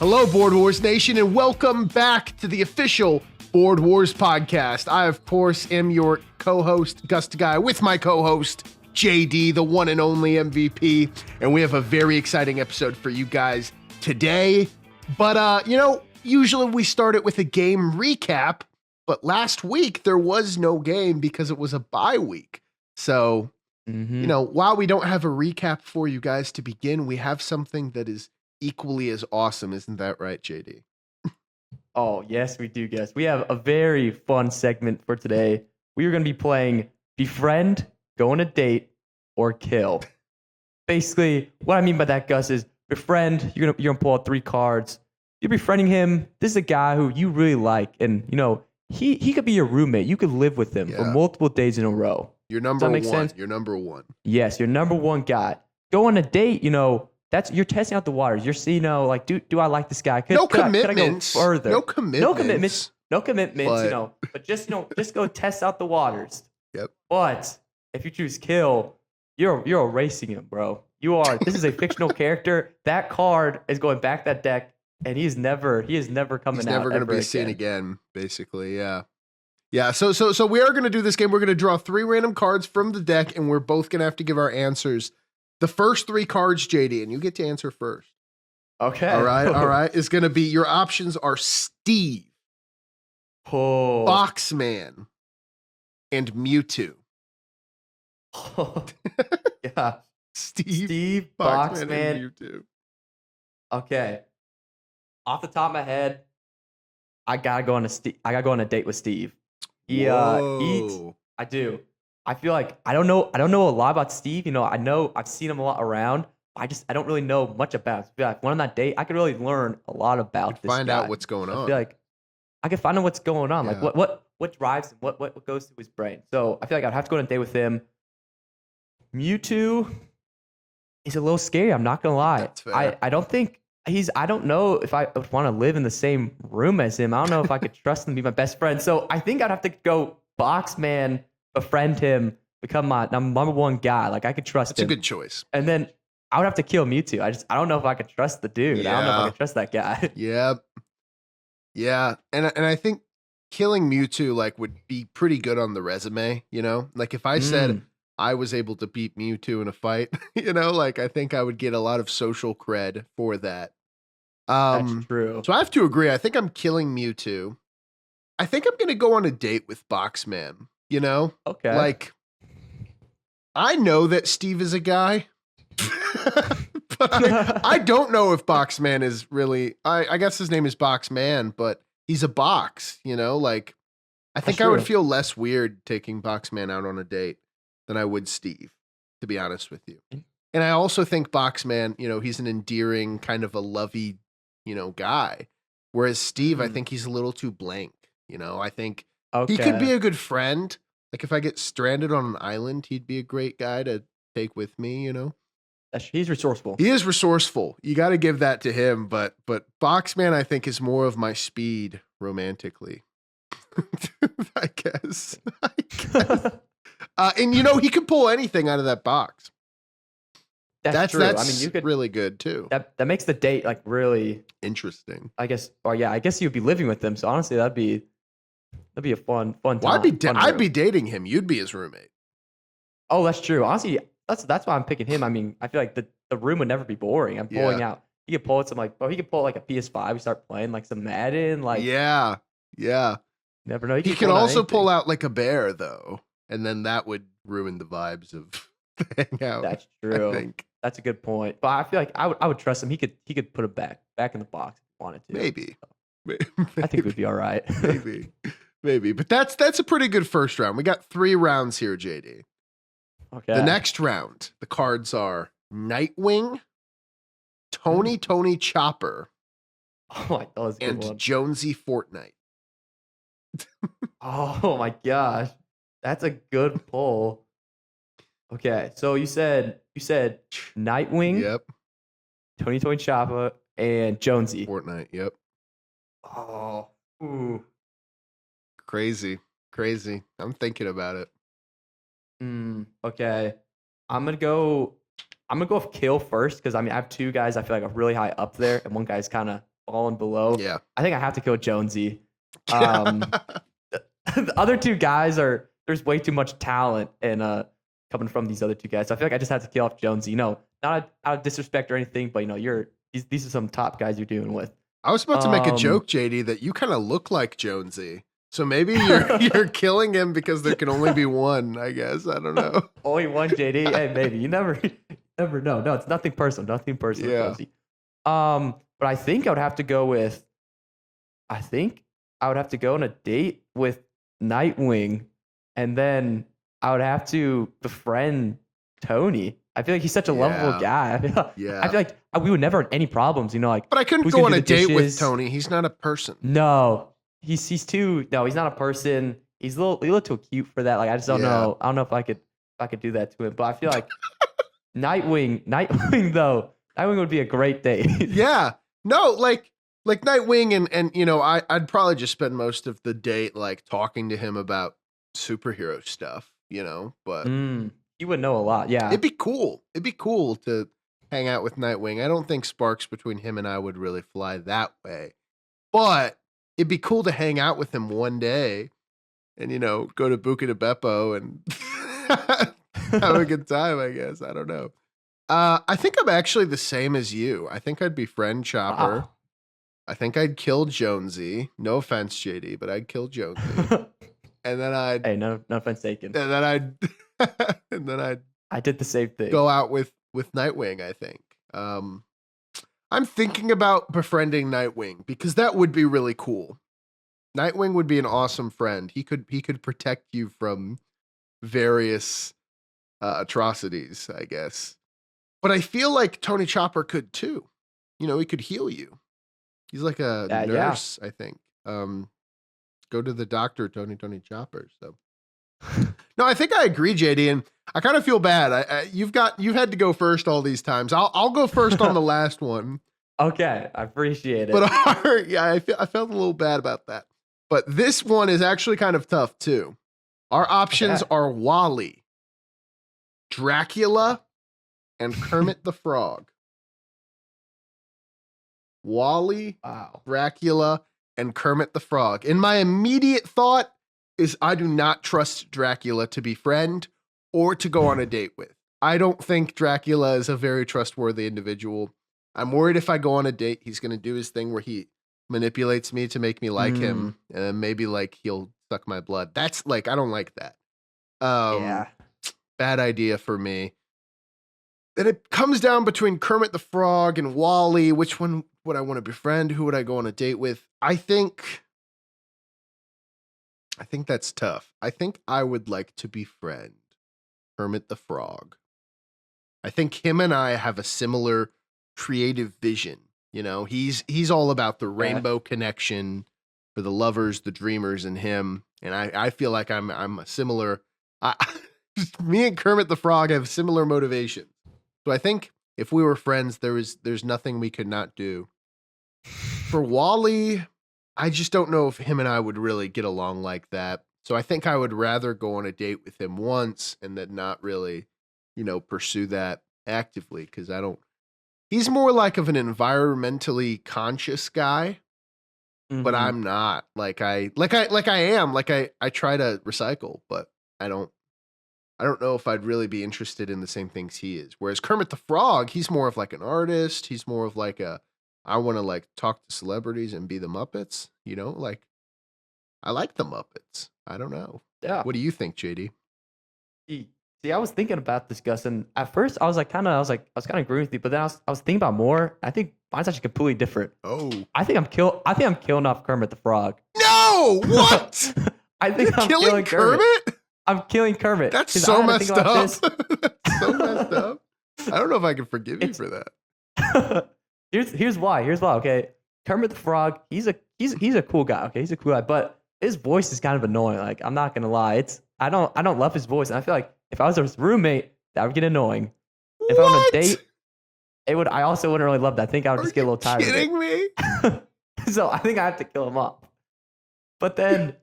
Hello, Board Wars Nation, and welcome back to the official Board Wars podcast. I, of course, am your co-host, Gust Guy, with my co-host, JD, the one and only MVP, and we have a very exciting episode for you guys today. But, usually we start it with a game recap, but last week there was no game because it was a bye week. So, while we don't have a recap for you guys to begin, we have something that is equally as awesome. Isn't that right, JD? Oh, yes, we do, guys. We have a very fun segment for today. We are going to be playing Befriend, Go on a Date, or Kill. Basically, what I mean by that, Gus, is Befriend, you're gonna pull out 3 cards. You're befriending him. This is a guy who you really like, and, he could be your roommate. You could live with him for multiple days in a row. You're number one. Sense? You're number one. Yes, you're number one guy. Go on a date, you're testing out the waters. You're seeing, do I like this guy? Could I go further? No commitments. But just go test out the waters. Yep. But if you choose Kill, you're erasing him, bro. This is a fictional character. That card is going back that deck, and he is never coming out. He's never going to be seen again, basically. Yeah. Yeah, so we are going to do this game. We're going to draw 3 random cards from the deck, and we're both going to have to give our answers. The first 3 cards, JD, and you get to answer first. Okay. All right. It's going to be, your options are Steve, Boxman, and Mewtwo. Oh, yeah. Steve, Boxman, and Mewtwo. Okay. Off the top of my head, I gotta go on a date with Steve. He eats. I do. I feel like I don't know a lot about Steve. I know I've seen him a lot around. I don't really know much about him. I feel like when on that date, I could really learn a lot about this find guy. out what's going on. I feel like I could find out what's going on. Yeah. Like what drives him, what goes through his brain. So I feel like I'd have to go on a date with him. Mewtwo is a little scary. I'm not gonna lie. That's fair. I don't think I don't know if I would want to live in the same room as him. I don't know if I could trust him to be my best friend. So I think I'd have to go Boxman, befriend him, become my number one guy. Like, I could trust him. That's a good choice. And then I would have to kill Mewtwo. I don't know if I could trust the dude. Yeah. I don't know if I could trust that guy. Yeah. And I think killing Mewtwo would be pretty good on the resume, Like, if I said I was able to beat Mewtwo in a fight, I think I would get a lot of social cred for that. That's true. So I have to agree. I think I'm killing Mewtwo. I think I'm going to go on a date with Boxman, Okay. Like, I know that Steve is a guy, but I don't know if Boxman is really, I guess his name is Boxman, but he's a box, Like, I think I would feel less weird taking Boxman out on a date than I would Steve, to be honest with you. And I also think Boxman, he's an endearing, kind of a lovey, guy. Whereas Steve, I think he's a little too blank. I think he could be a good friend. Like, if I get stranded on an island, he'd be a great guy to take with me, He's resourceful. He is resourceful. You got to give that to him. But Boxman, I think, is more of my speed romantically. I guess. And he could pull anything out of that box. That's true. That's you could really good too. That makes the date really interesting. I guess. Or yeah, I guess you'd be living with them. So honestly, that'd be a fun time. Well, I'd be dating him. You'd be his roommate. Oh, that's true. Honestly, that's why I'm picking him. I mean, I feel like the room would never be boring. I'm pulling out. He could pull out he could pull a PS5. We start playing some Madden. Yeah. Never know. He could also pull out a bear though, and then that would ruin the vibes of the hangout. That's true. I think. That's a good point. But I feel like I would trust him. He could put it back in the box if he wanted to. Maybe. So I think we'd be all right. Maybe. But that's a pretty good first round. We got 3 rounds here, JD. Okay. The next round, the cards are Nightwing, Tony Chopper, and Jonesy Fortnite. Oh my gosh. That's a good pull. Okay, so you said Nightwing, yep, Tony Chopper, and Jonesy. Fortnite, yep. Oh, ooh. Crazy. I'm thinking about it. Okay, I'm gonna go with Kill first because I have 2 guys I feel like are really high up there, and one guy's kind of fallen below. Yeah. I think I have to kill Jonesy. The other two guys there's way too much talent and coming from these other two guys. So I feel like I just have to kill off Jonesy. You know, not out of disrespect or anything, but you know, these are some top guys you're dealing with. I was about to make a joke, JD, that you kind of look like Jonesy. So maybe you're killing him because there can only be one, I guess. I don't know. Only one, JD. Hey, maybe. You never know. No, it's nothing personal. Nothing personal, Yeah. Jonesy. But I think I would have to go on a date with Nightwing, and then I would have to befriend Tony. I feel like he's such a lovable guy. I feel like we would never have any problems, you know, like. But I couldn't who's go gonna on do a the date with dishes? Tony. He's not a person. No, he's not a person. He's a little too cute for that. Like, I just don't know. I don't know if I could do that to him. But I feel like Nightwing would be a great date. Yeah. No, like Nightwing and you know, I'd probably just spend most of the date like talking to him about superhero stuff, you know, but You would know a lot. Yeah. it'd be cool. It'd be cool to hang out with Nightwing. I don't think sparks between him and I would really fly that way. But it'd be cool to hang out with him one day and, you know, go to Buca de Beppo and have a good time, I guess. I don't know. I think I'm actually the same as you. I think I'd befriend Chopper. Wow. I think I'd kill Jonesy. No offense, JD, but I'd kill Jonesy. And then I'd Hey, no offense taken. and then I'd I did the same thing. go out with Nightwing, I think. I'm thinking about befriending Nightwing because that would be really cool. Nightwing would be an awesome friend. He could protect you from various atrocities, I guess. But I feel like Tony Chopper could too. You know, he could heal you. He's like a nurse, I think. Go to the doctor, Tony Chopper. So no, I think I agree, JD, and I kind of feel bad. You've had to go first all these times. I'll go first on the last one. Okay, I appreciate it. But I felt a little bad about that. But this one is actually kind of tough too. Our options are Wally, Dracula, and Kermit the Frog. Wally, Dracula, and Kermit the Frog. And my immediate thought is I do not trust Dracula to befriend or to go on a date with. I don't think Dracula is a very trustworthy individual. I'm worried if I go on a date, he's going to do his thing where he manipulates me to make me like him, and then maybe like he'll suck my blood. That's like, I don't like that. Bad idea for me. Then it comes down between Kermit the Frog and Wally. Which one would I want to befriend? Who would I go on a date with? I think that's tough. I think I would like to befriend Kermit the Frog. I think him and I have a similar creative vision. You know, he's all about the rainbow connection for the lovers, the dreamers, and him. And I feel like I'm a similar. Me and Kermit the Frog have similar motivations. So I think if we were friends, there's nothing we could not do. For Wally, I just don't know if him and I would really get along like that. So I think I would rather go on a date with him once and then not really, you know, pursue that actively because I don't. He's more like of an environmentally conscious guy, but I'm not. Like I am. Like I try to recycle, but I don't know if I'd really be interested in the same things he is. Whereas Kermit the Frog, he's more of like an artist. He's more of like I want to like talk to celebrities and be the Muppets, you know, like I like the Muppets. I don't know. Yeah. What do you think, JD? See, I was thinking about this, Gus, and at first I was kind of agreeing with you, but then I was thinking about more. I think mine's actually completely different. Oh. I think I'm killing off Kermit the Frog. No! What? I think You're I'm killing Kermit? I'm killing Kermit. That's so messed up. That's so messed up. I don't know if I can forgive you for that. Here's why. Okay, Kermit the Frog. He's a cool guy. Okay, he's a cool guy, but his voice is kind of annoying. Like I'm not gonna lie, I don't love his voice, and I feel like if I was his roommate, that would get annoying. If I went on a date, it would. I also wouldn't really love that. I think I would just get a little tired. Kidding me? So I think I have to kill him off. But then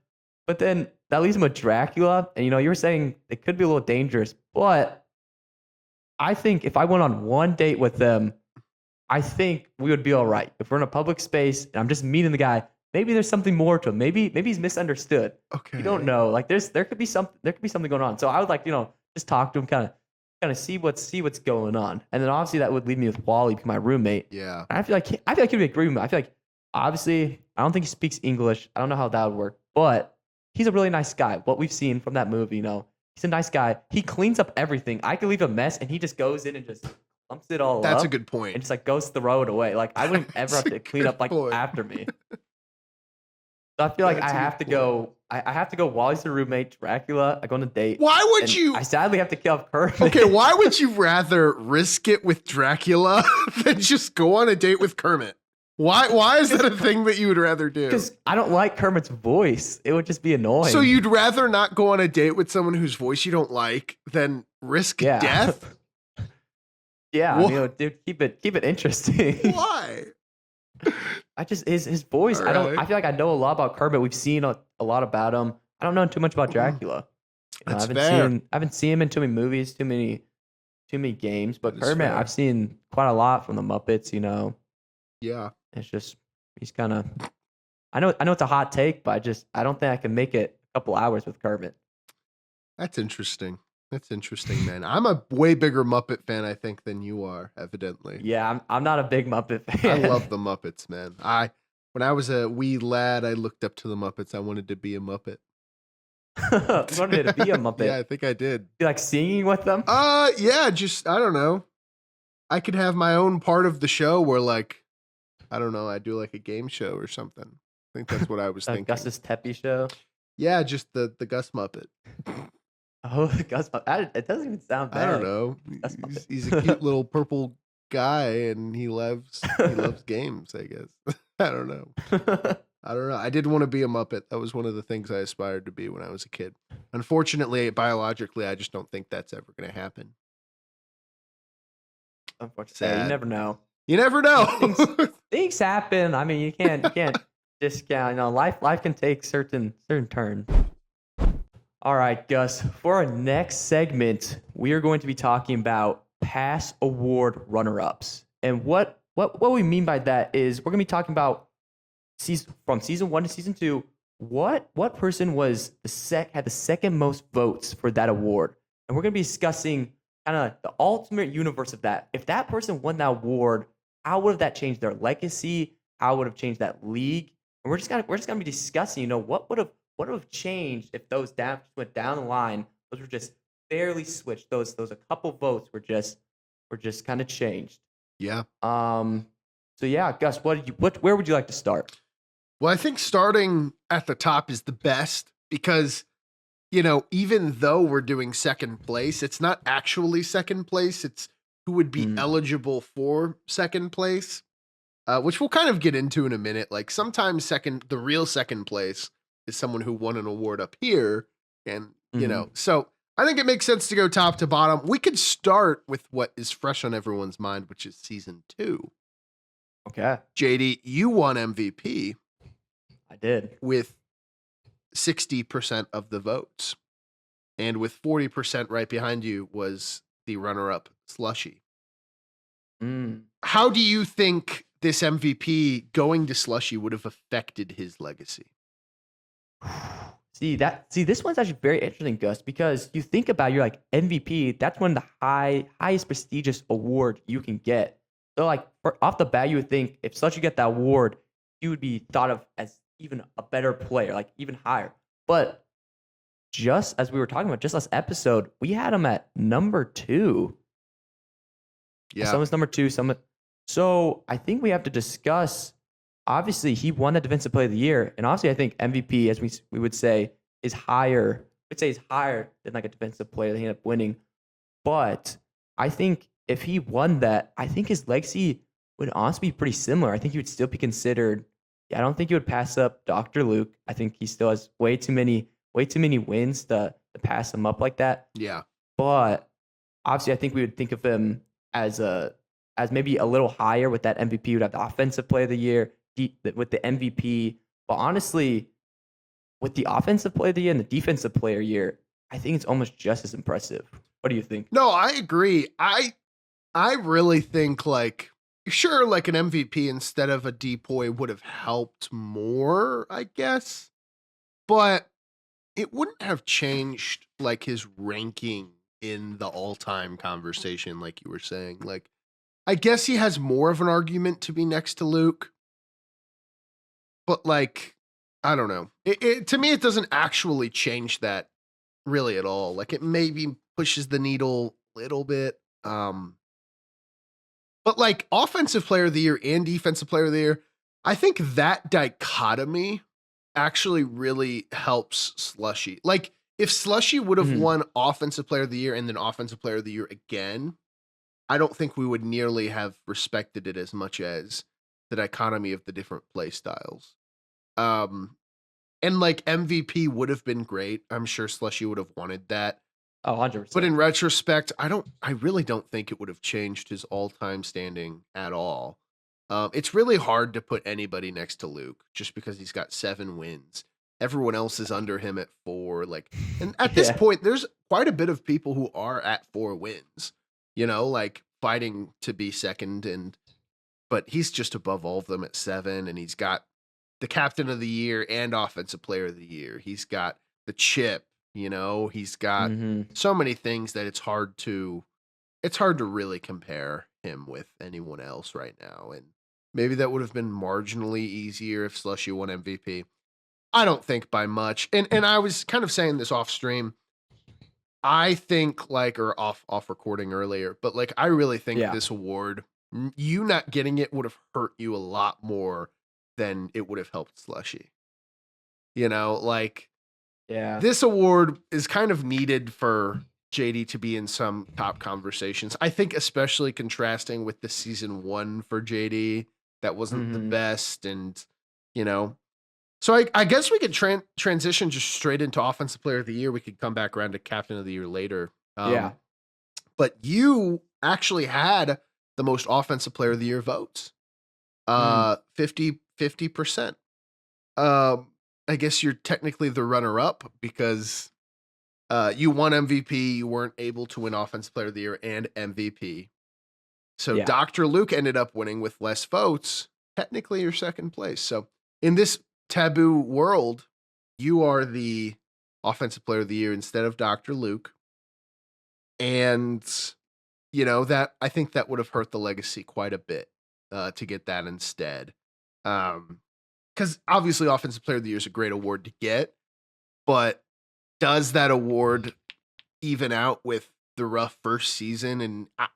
that leaves him with Dracula, and you know you were saying it could be a little dangerous, but I think if I went on one date with them, I think we would be all right if we're in a public space and I'm just meeting the guy. Maybe there's something more to him. Maybe he's misunderstood. Okay. You don't know. Like there could be something going on. So I would like just talk to him, kind of see what's going on, and then obviously that would leave me with Wally, my roommate. Yeah. And I feel like he'd be a great roommate. I feel like obviously I don't think he speaks English. I don't know how that would work, but he's a really nice guy. What we've seen from that movie, he's a nice guy. He cleans up everything. I could leave a mess, and he just goes in and just lumps it all up. That's a good point. And just like goes to throw it away. Like I wouldn't ever have to clean up like after me. So I feel like I have to go. I have to go. Wally's the roommate. Dracula. I go on a date. Why would you? I sadly have to kill off Kermit. Okay, why would you rather risk it with Dracula than just go on a date with Kermit? Why is that a thing that you would rather do? Because I don't like Kermit's voice. It would just be annoying. So you'd rather not go on a date with someone whose voice you don't like than risk death? Yeah, dude, keep it interesting. Why? I just his voice. Right. I feel like I know a lot about Kermit. We've seen a lot about him. I don't know too much about Dracula. That's I fair. haven't seen him in too many movies, too many games. But That is Kermit, fair. I've seen quite a lot from the Muppets. Yeah. It's just he's kind of. I know it's a hot take, but I don't think I can make it a couple hours with Kermit. That's interesting. Man. I'm a way bigger Muppet fan, I think, than you are, evidently. Yeah, I'm not a big Muppet fan. I love the Muppets, man. When I was a wee lad, I looked up to the Muppets. I wanted to be a Muppet. You wanted me to be a Muppet? Yeah, I think I did. You like singing with them? Yeah, just I don't know. I could have my own part of the show where, like, I don't know, I do like a game show or something. I think that's what I was thinking. Gus's Teppy show. Yeah, just the Gus Muppet. Oh, Gus Muppet. It doesn't even sound bad. I don't know. Gus Muppet. He's a cute little purple guy, and he loves games. I guess. I don't know. I did want to be a Muppet. That was one of the things I aspired to be when I was a kid. Unfortunately, biologically, I just don't think that's ever going to happen. Unfortunately, Sad. you never know. You never know. Things happen. I mean, you can't discount. Life can take certain turns. All right, Gus. For our next segment, we are going to be talking about past award runner-ups, and what we mean by that is we're going to be talking about from season 1 to season 2. What person was had the second most votes for that award, and we're going to be discussing kind of the ultimate universe of that. If that person won that award, how would have that changed their legacy? How would have changed that league? And we're just gonna be discussing, what would have changed if those went down the line. Those were just barely switched. Those a couple votes were just kind of changed. Yeah. So yeah, Gus, where would you like to start? Well, I think starting at the top is the best because, even though we're doing second place, it's not actually second place. It's who would be eligible for second place, which we'll kind of get into in a minute. Like sometimes the real second place is someone who won an award up here. And, so I think it makes sense to go top to bottom. We could start with what is fresh on everyone's mind, which is season 2. Okay. JD, you won MVP. I did. With 60% of the votes. And with 40% right behind you was the runner-up Slushy. How do you think this MVP going to Slushy would have affected his legacy? See, this one's actually very interesting, Gus, because you think about you're like MVP, that's one of the highest prestigious award you can get. So like off the bat, you would think if Slushy get that award, he would be thought of as even a better player, like even higher. But just as we were talking about just last episode, we had him at number 2. Yeah. Someone's number 2, So I think we have to discuss. Obviously, he won the Defensive Player of the Year, and obviously, I think MVP, as we would say, is higher. We'd say is higher than like a Defensive Player that he ended up winning. But I think if he won that, I think his legacy would honestly be pretty similar. I think he would still be considered. Yeah, I don't think he would pass up Dr. Luke. I think he still has way too many wins to pass him up like that. Yeah. But obviously, I think we would think of him as maybe a little higher with that MVP. He would have the Offensive Player of the Year with the MVP. But honestly, with the Offensive Player of the Year and the Defensive Player of the Year, I think it's almost just as impressive. What do you think? No, I agree. I really think like sure, like an MVP instead of a depoy would have helped more, I guess, but it wouldn't have changed like his ranking in the all-time conversation, like you were saying. Like, I guess he has more of an argument to be next to Luke, but like, I don't know. To me, it doesn't actually change that really at all. Like, it maybe pushes the needle a little bit. But like offensive player of the year and defensive player of the year, I think that dichotomy actually really helps Slushy. Like if Slushy would have Mhm. won offensive player of the year and then offensive player of the year again, I don't think we would nearly have respected it as much as the dichotomy of the different play styles. Um and like MVP would have been great. I'm sure Slushy would have wanted that. Oh, But 100%. in retrospect, I really don't think it would have changed his all-time standing at all. It's really hard to put anybody next to Luke just because he's got 7 wins. Everyone else is under him at 4. Like, and at this Yeah. point, there's quite a bit of people who are at 4 wins, like fighting to be second. But he's just above all of them at 7, and he's got the captain of the year and offensive player of the year. He's got the chip, he's got Mhm. so many things that it's hard to really compare him with anyone else right now. And maybe that would have been marginally easier if Slushy won MVP. I don't think by much. And I was kind of saying this off stream. I think like or off recording earlier, but like I really think Yeah. this award, you not getting it would have hurt you a lot more than it would have helped Slushy. Like Yeah. this award is kind of needed for JD to be in some top conversations. I think especially contrasting with the season 1 for JD that wasn't the Mhm. best you know. So I guess we could transition just straight into offensive player of the year. We could come back around to captain of the year later. Yeah. But you actually had the most offensive player of the year votes. Mm. 50%. Um I guess you're technically the runner up because you won MVP. You weren't able to win Offensive Player of the Year and MVP. So Yeah. Dr. Luke ended up winning with less votes. Technically, you're second place. So in this taboo world, you are the Offensive Player of the Year instead of Dr. Luke. And, that I think that would have hurt the legacy quite a bit to get that instead. Because obviously, Offensive Player of the Year is a great award to get. But does that award even out with the rough first season? And I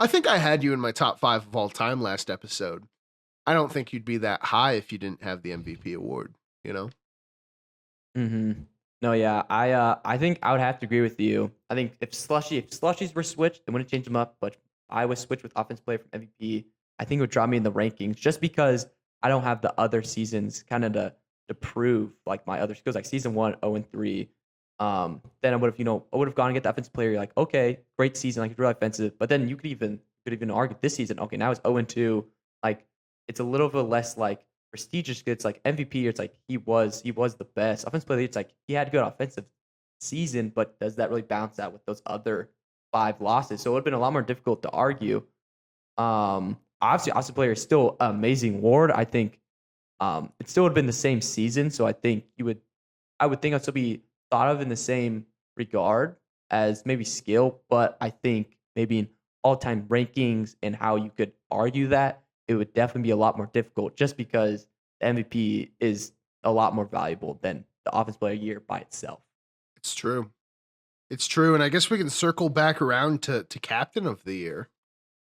think I had you in my top 5 of all time last episode. I don't think you'd be that high if you didn't have the MVP award, you know? Mhm. No, yeah. I think I would have to agree with you. I think if slushies were switched, it wouldn't change them up, but I was switched with offensive player from MVP. I think it would drop me in the rankings just because I don't have the other seasons kind of to prove like my other skills. Like season 1, 0-3. Then I would have, I would have gone and get the offensive player. You're like, okay, great season, like it's really offensive. But then you could even argue this season, okay, now it's 0-2. Like it's a little bit less like prestigious. It's like MVP. It's like he was the best offensive player. It's like he had a good offensive season, but does that really balance out with those other 5 losses? So it would have been a lot more difficult to argue. Obviously, offensive player is still an amazing award. I think it still would have been the same season. So I would think I'd still be thought of in the same regard as maybe skill, but I think maybe in all-time rankings and how you could argue that, it would definitely be a lot more difficult just because the MVP is a lot more valuable than the offensive player of the year by itself. It's true. It's true. And I guess we can circle back around to captain of the year.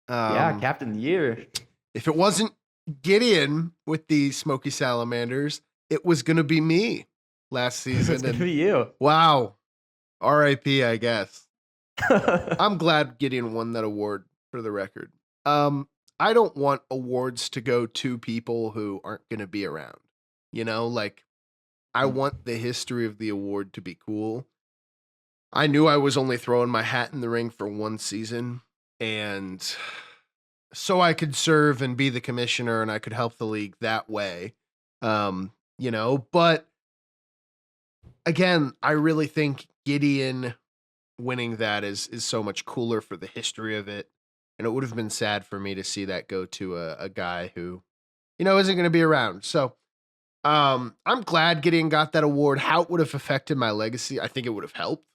Yeah, captain of the year. If it wasn't Gideon with the Smoky Salamanders, it was going to be me last season. It's gonna And be you. wow, RIP, I guess. I'm glad Gideon won that award for the record. I don't want awards to go to people who aren't going to be around. Like I want the history of the award to be cool. I knew I was only throwing my hat in the ring for one season, and so I could serve and be the commissioner and I could help the league that way. But again, I really think Gideon winning that is so much cooler for the history of it. and it would have been sad for me to see that go to a guy who, isn't going to be around. So I'm glad Gideon got that award. How it would have affected my legacy, I think it would have helped.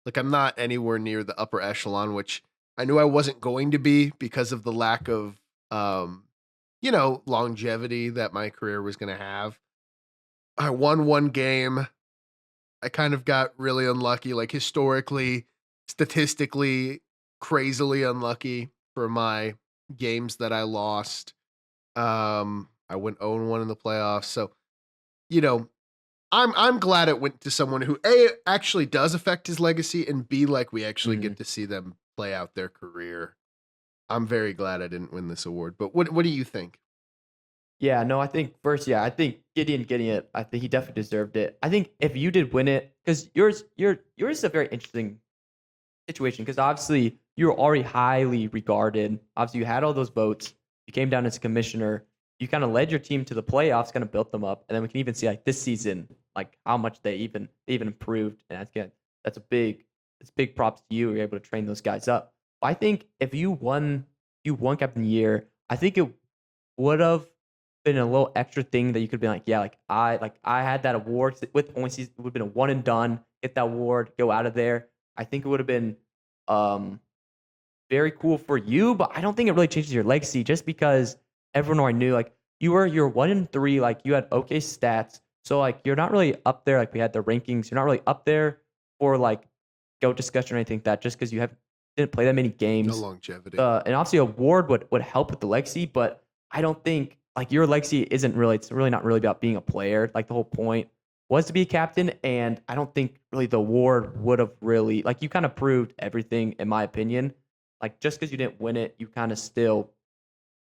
Like, I'm not anywhere near the upper echelon, which I knew I wasn't going to be because of the lack of, longevity that my career was going to have. I won one game. I kind of got really unlucky, like historically, statistically, crazily unlucky for my games that I lost. I went 0-1 in the playoffs. So, you know, I'm glad it went to someone who A actually does affect his legacy, and B, like, we actually Mhm. get to see them play out their career. I'm very glad I didn't win this award. But what do you think? Yeah, no, I think first, yeah, I think Gideon getting it, I think he definitely deserved it. I think if you did win it, because yours is a very interesting situation, because obviously you're already highly regarded. Obviously, you had all those votes. You came down as commissioner. You kind of led your team to the playoffs, kind of built them up, and then we can even see like this season, like how much they even improved, and that's good. That's a big, it's big props to you. You're able to train those guys up. I think if you won Captain of the Year, I think it would have been a little extra thing that you could be like, yeah, like I had that award with only season. It would have been a one and done. Get that award, go out of there. I think it would have been um, very cool for you, but I don't think it really changes your legacy just because everyone already knew like you're 1-3, like you had okay stats. So like you're not really up there like we had the rankings. You're not really up there for like GOAT discussion or anything like that just because you didn't play that many No games. longevity. And obviously award would help with the legacy, but I don't think like your legacy isn't really it's really not really about being a player. Like the whole point was to be a captain, and I don't think really the award would have really like you kind of proved everything in my opinion. Like just because you didn't win it, you kind of still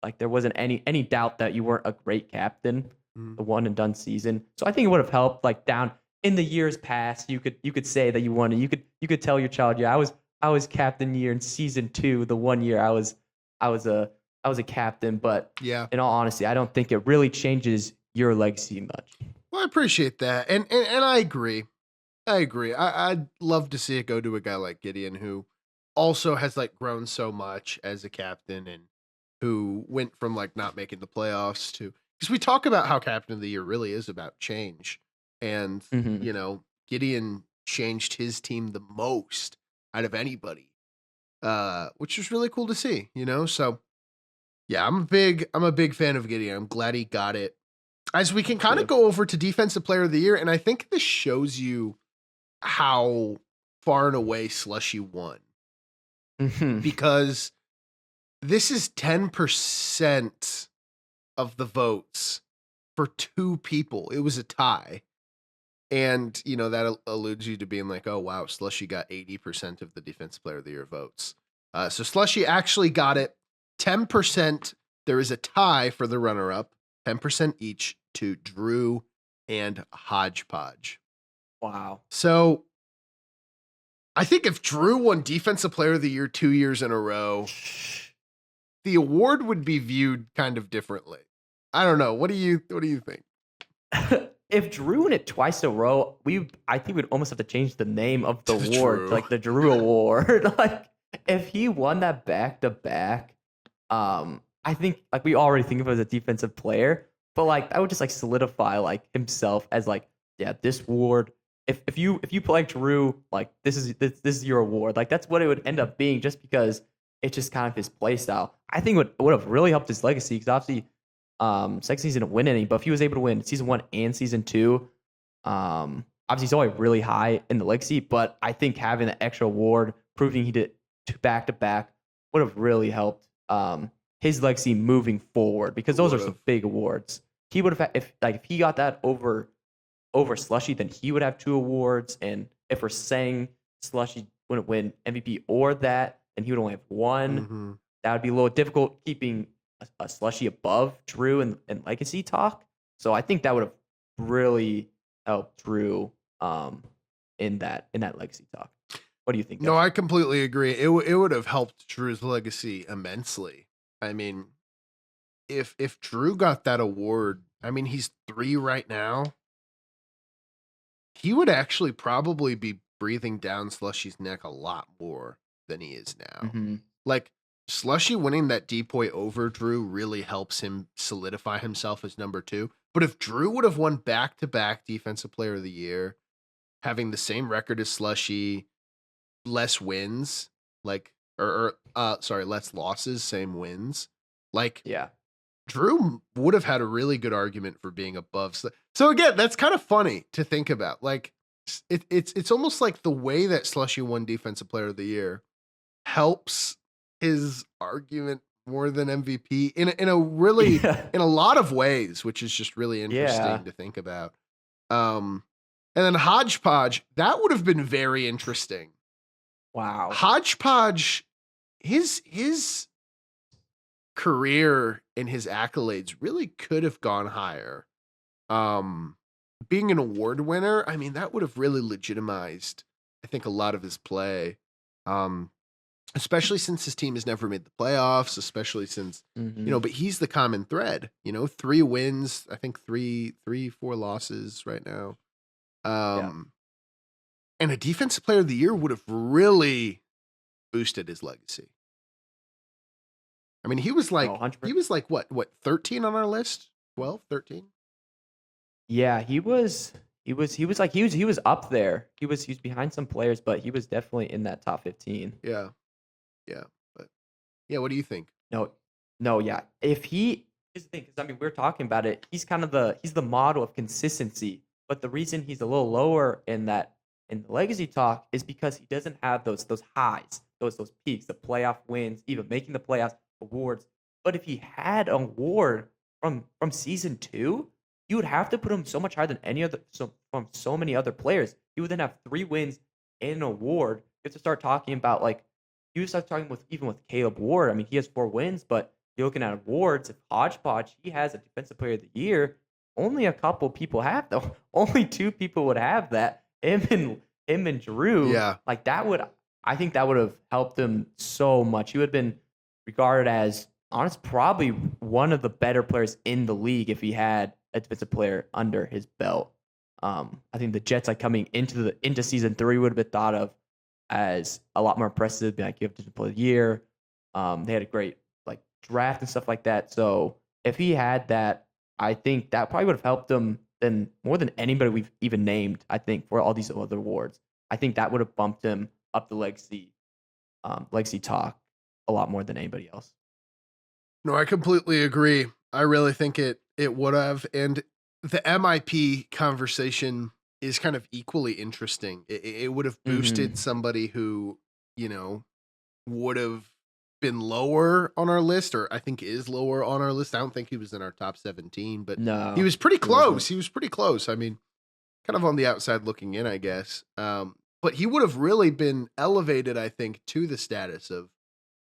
like there wasn't any doubt that you weren't a great captain Mhm. the one and done season. So I think it would have helped like down in the years past. You could say that you won it. You could tell your child, yeah, I was captain year in season 2, the one year I was a I was a captain. But Yeah. in all honesty, I don't think it really changes your legacy much. Well, I appreciate that. And I agree. I agree. I'd love to see it go to a guy like Gideon who also has like grown so much as a captain and who went from like not making the playoffs to because we talk about how captain of the year really is about change. And, Hmm. Gideon changed his team the most out of anybody. Which was really cool to see. So yeah, I'm a big fan of Gideon. I'm glad he got it. As we can kind of Too. go over to defensive player of the year, and I think this shows you how far and away Slushy won Hmm. because this is 10% of the votes for two people. It was a tie. And, that alludes you to being like, oh, wow, Slushy got 80% of the defensive player of the year votes. So Slushy actually got it 10%. There is a tie for the runner up, 10% each to Drew and Hodgepodge. Wow. So I think if Drew won Defensive Player of the Year 2 years in a row, the award would be viewed kind of differently. I don't know. What do you think? If Drew won it twice in a row, I think we'd almost have to change the name of the To the award to Drew. like the Drew Award. Like if he won that back to back, I think like we already think of him as a defensive player, but like that would just like solidify like himself as like, yeah, this award. If you play like Drew, like this is your award. Like that's what it would end up being, just because it's just kind of his play style. I think would have really helped his legacy because obviously second season didn't win any, but if he was able to win season 1 and season 2, obviously he's always really high in the legacy. But I think having the extra award, proving he did two back to back, would have really helped his legacy moving forward because those are some Would've. big awards. He would have if he got that over Slushy, then he would have 2 awards. And if we're saying Slushy wouldn't win MVP or that, then he would only have one. Mm-hmm. That would be a little difficult keeping a Slushy above Drew and legacy talk. So I think that would have really helped Drew in that legacy talk. What do you think, No, guys? I completely agree. It would have helped Drew's legacy immensely. I mean, if Drew got that award, I mean, he's 3 right now. He would actually probably be breathing down Slushy's neck a lot more than he is now. Mm-hmm. Like Slushy winning that depoy over Drew really helps him solidify himself as number 2. But if Drew would have won back-to-back Defensive Player of the Year, having the same record as Slushy, less wins, like less losses, same wins. Like Yeah. Drew would have had a really good argument for being above. So again, that's kind of funny to think about. Like it's almost like the way that Slushy won Defensive Player of the Year helps his argument more than MVP in a really Yeah. in a lot of ways, which is just really interesting Yeah. to think about. And then Hodgepodge, that would have been very interesting. Wow. Hodgepodge, his career and his accolades really could have gone higher. Being an award winner, I mean, that would have really legitimized, I think, a lot of his play. Especially since his team has never made the playoffs, especially since, but he's the common thread, 3 wins, I think 4 losses right now. And a Defensive Player of the Year would have really boosted his legacy. I mean, he was like, 100%. what, 13 on our list? 12, 13? Yeah, he was up there. He was behind some players, but he was definitely in that top 15. Yeah. But yeah, what do you think? No, yeah. Here's the thing, because I mean, we're talking about it. He's kind of he's the model of consistency. But the reason he's a little lower in the legacy talk is because he doesn't have those highs, those peaks, the playoff wins, even making the playoffs, awards. But if he had an award from season 2, you would have to put him so much higher than from so many other players. He would then have 3 wins and an award. You have to start talking about you start talking even with Caleb Ward. I mean, he has 4 wins, but you're looking at awards. If Hodgepodge, he has a Defensive Player of the Year. Only a couple people have though. Only 2 people would have that. Him and Drew. Yeah. I think that would have helped him so much. He would have been regarded as probably one of the better players in the league if he had a defensive player under his belt. I think the Jets coming into season 3 would have been thought of as a lot more impressive. You have defensive player of the year. They had a great draft and stuff like that. So if he had that, I think that probably would have helped him more than anybody we've even named. I think for all these other awards, I think that would have bumped him up the legacy talk a lot more than anybody else. No, I completely agree. I really think it would have. And the MIP conversation is kind of equally interesting. It would have boosted somebody who, would have been lower on our list, or I think is lower on our list. I don't think he was in our top 17, but no, he was pretty close. He was pretty close. I mean, kind of on the outside looking in, I guess. But he would have really been elevated, I think, to the status of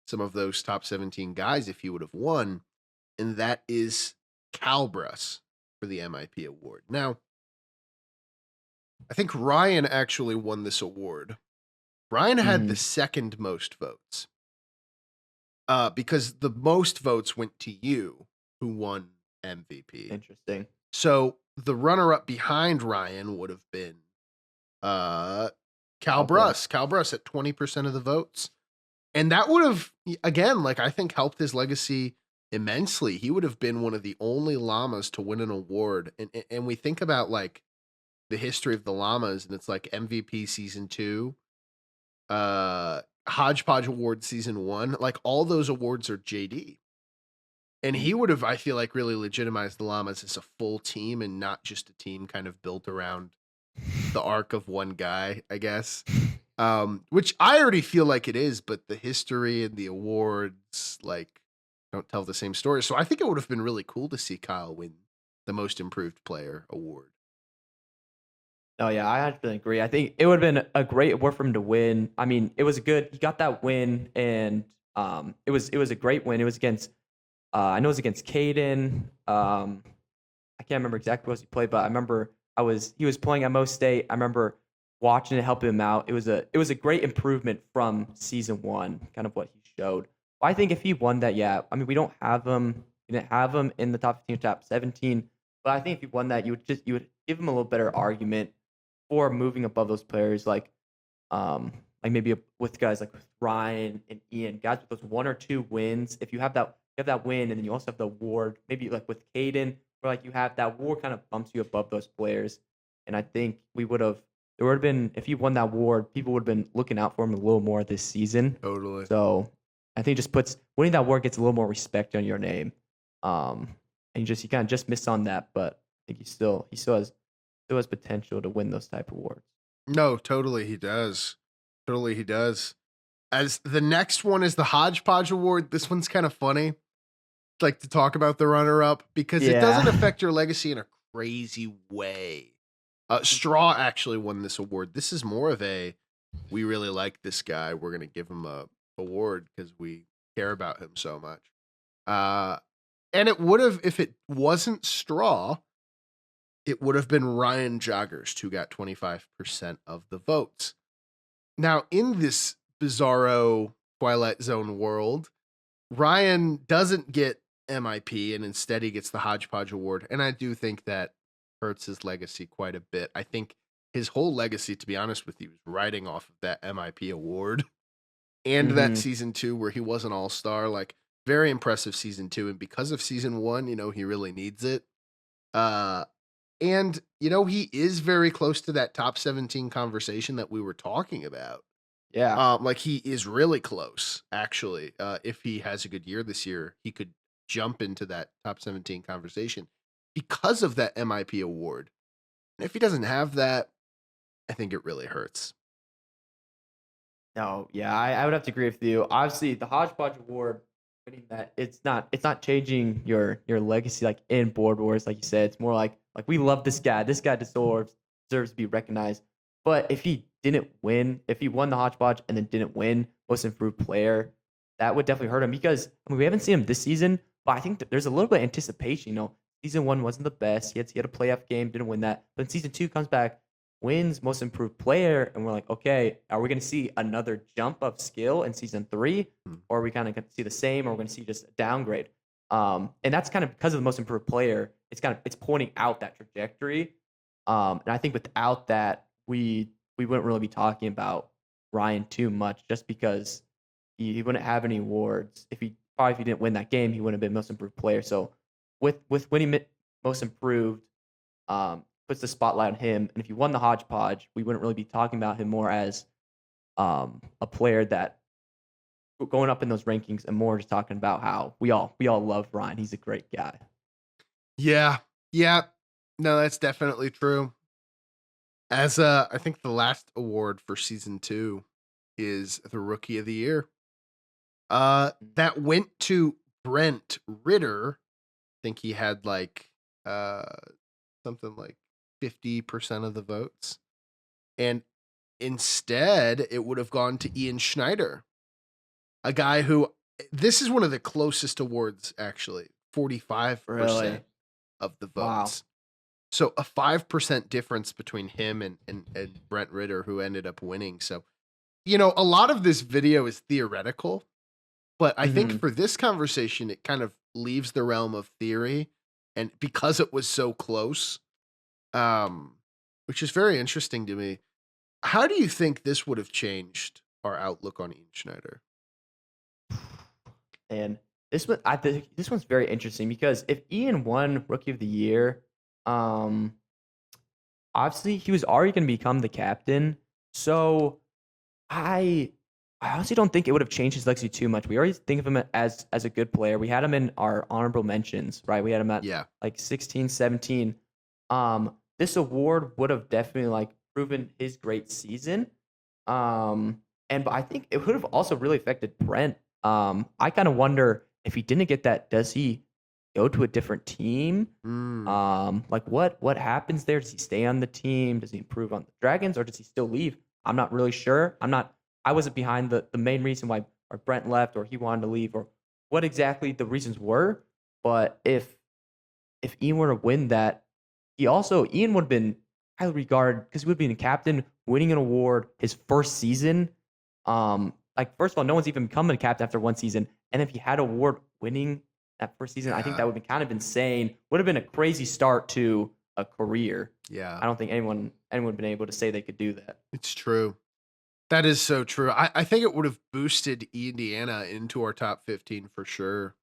some of those top 17 guys if he would have won. And that is Calbrus for the MIP award. Now, I think Ryan actually won this award. Ryan had the second most votes. Because the most votes went to you, who won MVP. Interesting. So the runner-up behind Ryan would have been Calbrus. Calbrus at 20% of the votes. And that would have, again, I think helped his legacy immensely. He would have been one of the only llamas to win an award. And we think about the history of the llamas, and it's MVP season 2, Hodgepodge Award season 1, all those awards are JD. And he would have, I feel really legitimized the llamas as a full team and not just a team kind of built around the arc of one guy, I guess. Which I already feel like it is, but the history and the awards don't tell the same story. So I think it would have been really cool to see Kyle win the Most Improved Player award. Oh yeah, I 100% agree. I think it would have been a great award for him to win. I mean, it was good. He got that win, and it was a great win. It was against I know it was against Caden. I can't remember exactly what he played, but I remember he was playing at Mo State. I remember watching it, helping him out. It was a great improvement from season 1, kind of what he showed. I think if he won that, yeah. I mean, we didn't have him in the top 15, top 17, but I think if he won that, you would give him a little better argument for moving above those players like like maybe with guys like with Ryan and Ian, guys with those 1 or 2 wins. If you have that win, and then you also have the award, maybe like with Caden, where like you have that award kind of bumps you above those players. And I think there would have been, if he won that award, people would have been looking out for him a little more this season. Totally. So I think it just puts winning that award gets a little more respect on your name. And you kind of just missed on that, but I think he still has potential to win those type of awards. No, totally he does. Totally he does. As the next one is the Hodgepodge Award. This one's kind of funny. Like to talk about the runner-up because it doesn't Yeah. affect your legacy in a crazy way. Straw actually won this award. This is more of a we really like this guy. We're gonna give him a award because we care about him so much. And it would have if it wasn't Straw, it would have been Ryan Joggers who got 25% of the votes. Now, in this bizarro Twilight Zone world, Ryan doesn't get MIP and instead he gets the Hodgepodge Award. And I do think that hurts his legacy quite a bit. I think his whole legacy, to be honest with you, is riding off of that MIP award and that Mhm. season 2 where he was an all-star. Like, very impressive season 2. And because of season 1, he really needs it. And, he is very close to that top 17 conversation that we were talking about. Yeah. Like he is really close, actually. If he has a good year this year, he could jump into that top 17 conversation because of that MIP award. And if he doesn't have that, I think it really hurts. No, yeah, I would have to agree with you. Obviously, the Hodgepodge Award, winning that, it's not changing your legacy like in Board Wars, like you said. It's more like we love this guy. This guy deserves to be recognized. But if he didn't win, if he won the Hodgepodge and then didn't win Most Improved Player, that would definitely hurt him because we haven't seen him this season, but I think that there's a little bit of anticipation. Season 1 wasn't the best. He had a playoff game, didn't win that. But season 2 comes back, wins Most Improved Player, and we're like, okay, are we going to see another jump of skill in season 3, Hmm. or are we kind of going to see the same, or we're going to see just a downgrade? And that's kind of because of the Most Improved Player. It's pointing out that trajectory. And I think without that, we wouldn't really be talking about Ryan too much, just because he wouldn't have any awards. If he didn't win that game, he wouldn't have been Most Improved Player. So with winning Most Improved, puts the spotlight on him. And if he won the Hodgepodge, we wouldn't really be talking about him more as a player that going up in those rankings, and more just talking about how we all love Ryan. He's a great guy. Yeah. Yeah. No, that's definitely true. As I think the last award for season 2 is the Rookie of the Year. That went to Brent Ritter. I think he had like uh something like 50% of the votes. And instead, it would have gone to Ian Schneider, a guy who this is one of the closest awards, actually. 45% Really? of the Wow. votes. So a 5% difference between him and Brent Ritter, who ended up winning. So, a lot of this video is theoretical, but I think Hmm. for this conversation, it kind of leaves the realm of theory. And because it was so close, um, which is very interesting to me. How do you think this would have changed our outlook on Ian Schneider? And I think this one's very interesting because if Ian won Rookie of the Year, um, obviously he was already going to become the captain. So I I honestly don't think it would have changed his legacy too much. We already think of him as a good player. We had him in our honorable mentions, right? We had him at Yeah. like 16, 17. This award would have definitely like proven his great season. But I think it would have also really affected Brent. I kind of wonder if he didn't get that, does he go to a different team? Mm, Like what happens there? Does he stay on the team? Does he improve on the Dragons, or does he still leave? I'm not really sure. I wasn't behind the main reason why or Brent left or he wanted to leave or what exactly the reasons were. But if Ian were to win that, Ian would have been highly regarded because he would be a captain, winning an award his first season. Like first of all, no one's even become a captain after one season, and if he had an award winning that first season, I think yeah. that would be kind of insane. Would have been a crazy start to a career. Yeah. I don't think anyone would have been able to say they could do that. It's true. That is so true. I think it would have boosted Indiana into our top 15 for sure.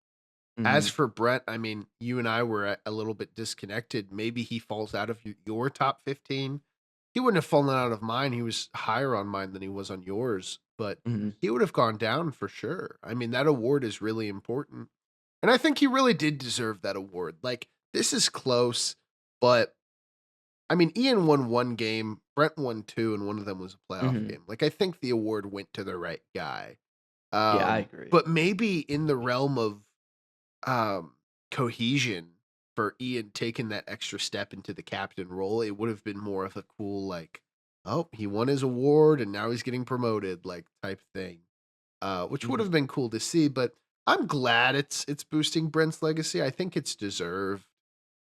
As Mhm. for Brett, I mean, you and I were a little bit disconnected. Maybe he falls out of your top 15. He wouldn't have fallen out of mine. He was higher on mine than he was on yours, but Mhm. he would have gone down for sure. I mean, that award is really important. And I think he really did deserve that award. Like, this is close, but I mean, Ian won one game, Brent won two, and one of them was a playoff Mhm. game. Like, I think the award went to the right guy. Yeah, I agree. But maybe in the realm of um, cohesion for Ian taking that extra step into the captain role, it would have been more of a cool, like, oh, he won his award and now he's getting promoted, like type thing. Which would Mhm. have been cool to see, but I'm glad it's boosting Brent's legacy. I think it's deserved.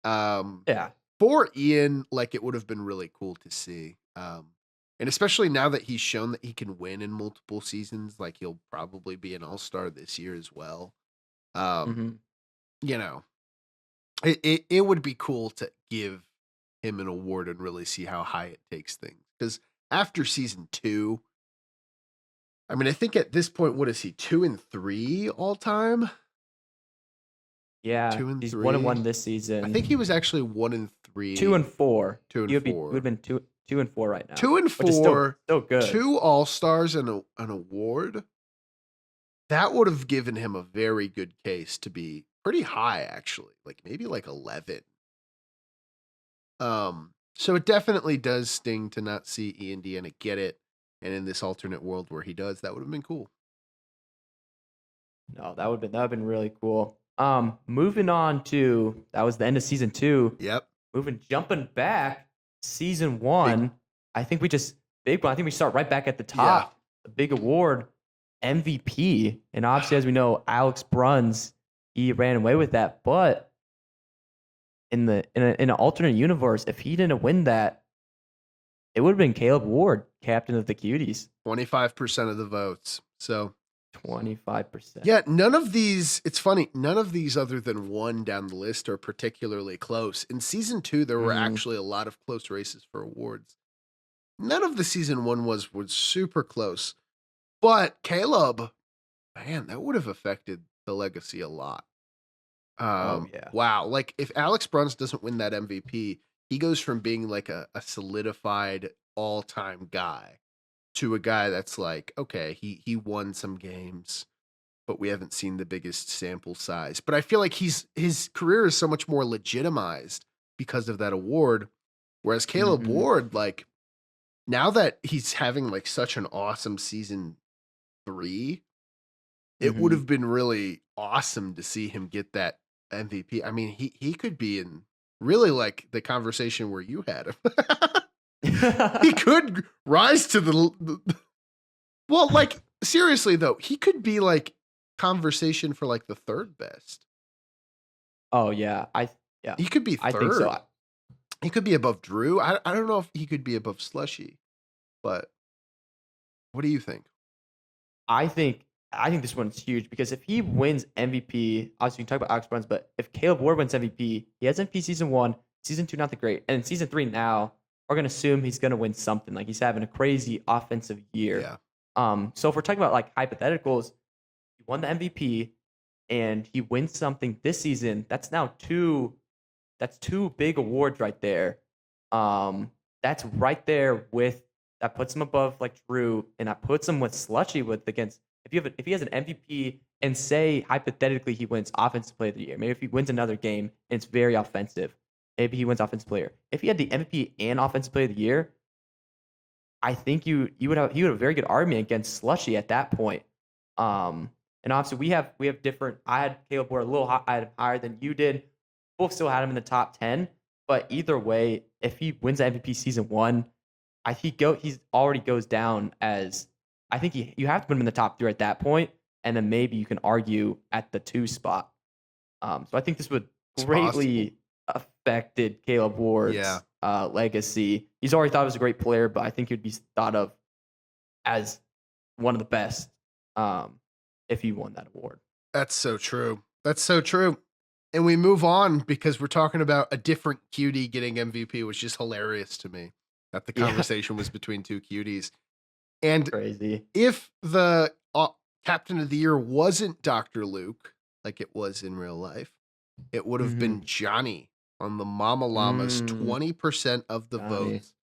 Um, Yeah. for Ian, like it would have been really cool to see. And especially now that he's shown that he can win in multiple seasons, like he'll probably be an all-star this year as well. Um, Mhm. you know, it would be cool to give him an award and really see how high it takes things. Because after season two, I mean, I think at this point, what is he? 2-3 all time? Yeah, Two and he's 1-1 three. this I think he season. was actually 2 and1-3, 4. two He and would be would four, have been 2 and 4 right now, two and which is still four, still good. two All Stars and an award. That would have given him a very good case to be pretty high, actually, like maybe like 11. So it definitely does sting to not see Indiana get it, and in this alternate world where he does, that would have been cool. No, that would been really cool. Moving on to that was the end of season 2. Yep. Jumping back, season Big. 1. I think we just big one. I think we start right back at the Yeah. top. The big award, MVP, and obviously, as we know, Alex Bruns he ran away with that. But in an alternate universe, if he didn't win that, it would have been Caleb Ward, captain of the Cuties. 25% of the votes. So 25%. yeah, none of these, it's funny, none of these other than one down the list are particularly close. In season two, there were Mhm. actually a lot of close races for awards. None of the season one was super close. But Caleb, man, that would have affected the legacy a lot. Oh yeah. Wow. Like if Alex Bruns doesn't win that MVP, he goes from being like a solidified all-time guy to a guy that's like, okay, he won some games, but we haven't seen the biggest sample size. But I feel like his career is so much more legitimized because of that award. Whereas Caleb Mhm. Ward, like now that he's having like such an awesome season three, it would Mhm. have been really awesome to see him get that MVP. I mean, he could be in really like the conversation where you had him. He could rise to the well, like seriously though, he could be like conversation for like the third best. Oh yeah, yeah, He could be I think so. third. He could be above Drew. I don't know if he could be above Slushy, but what do you think? I think I think this one's huge because if he wins MVP, obviously we can talk about Alex Bruns, but if Caleb Ward wins MVP, he has MVP season 1, season 2 not that great, and in season 3 now we're gonna assume he's gonna win something. Like he's having a crazy offensive year. Yeah. So if we're talking about like hypotheticals, he won the MVP and he wins something this season. That's two big awards right there. Um, that's right there with that puts him above like Drew, and that puts him with Slushy with against if he has an MVP and say hypothetically he wins Offensive Player of the Year. Maybe if he wins another game and it's very offensive, maybe he wins Offensive Player. If he had the MVP and Offensive Player of the Year, I think you would have a very good argument against Slushy at that point. And obviously we have different. I had Caleb Ward a little I had him higher than you did. Both still had him in the top 10. But either way, if he wins the MVP season 1, he's already goes down as I think you have to put him in the top 3 at that point, and then maybe you can argue at the 2 spot. So I think this would It's possible. greatly affected Caleb Yeah. Ward's legacy. He's already thought he was a great player, but I think he'd be thought of as one of the best if he won that award. That's so true. That's so true. And we move on because we're talking about a different cutie getting MVP, which is hilarious to me that the Yeah. conversation was between two cuties. And Crazy. if the captain of the year wasn't Dr. Luke, like it was in real life, it would have been Johnny on the Mama Llamas, 20% of the Johnny. votes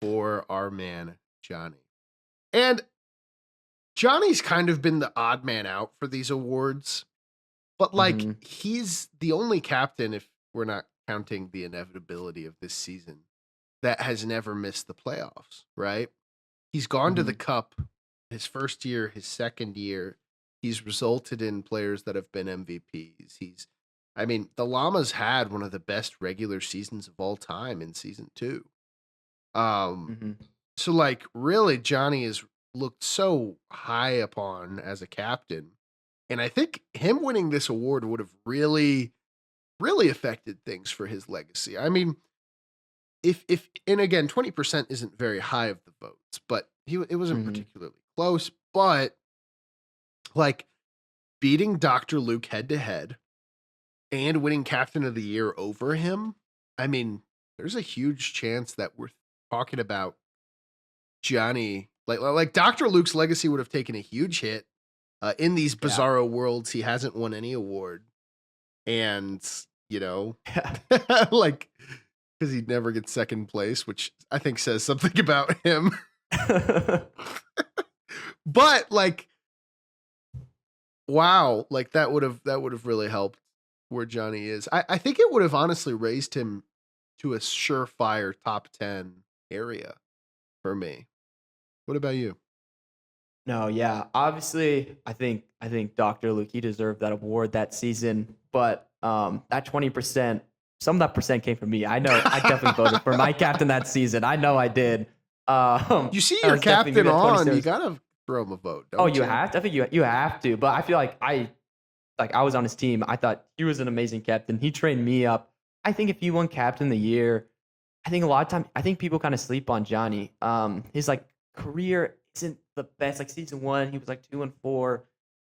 for our man, Johnny. And Johnny's kind of been the odd man out for these awards, but like he's the only captain, if we're not counting the inevitability of this season, that has never missed the playoffs, right? He's gone to the Cup his first year, his second year. He's resulted in players that have been MVPs. The Llamas had one of the best regular seasons of all time in season 2. So like really Johnny is looked so high upon as a captain. And I think him winning this award would have really, really affected things for his legacy. I mean, if and again, 20% isn't very high of the votes, but it wasn't particularly close. But like beating Dr. Luke head to head and winning Captain of the Year over him, I mean, there's a huge chance that we're talking about Johnny. Like Dr. Luke's legacy would have taken a huge hit. In these bizarro worlds, he hasn't won any award. And, like, because he never gets second place, which I think says something about him. But, like, wow, like that would have really helped where Johnny is. I think it would have honestly raised him to a surefire top 10 area for me. What about you? No, yeah. Obviously, I think Dr. Luke, he deserved that award that season. But that 20%, some of that percent came from me. I know I definitely voted for my captain that season. I know I did. You see your captain on, you gotta throw him a vote. Don't you have to. I think you have to. But I feel like I was on his team. I thought he was an amazing captain. He trained me up. I think if he won captain of the year, I think a lot of times people kind of sleep on Johnny. His like career isn't the best. Like season 1, he was like 2-4.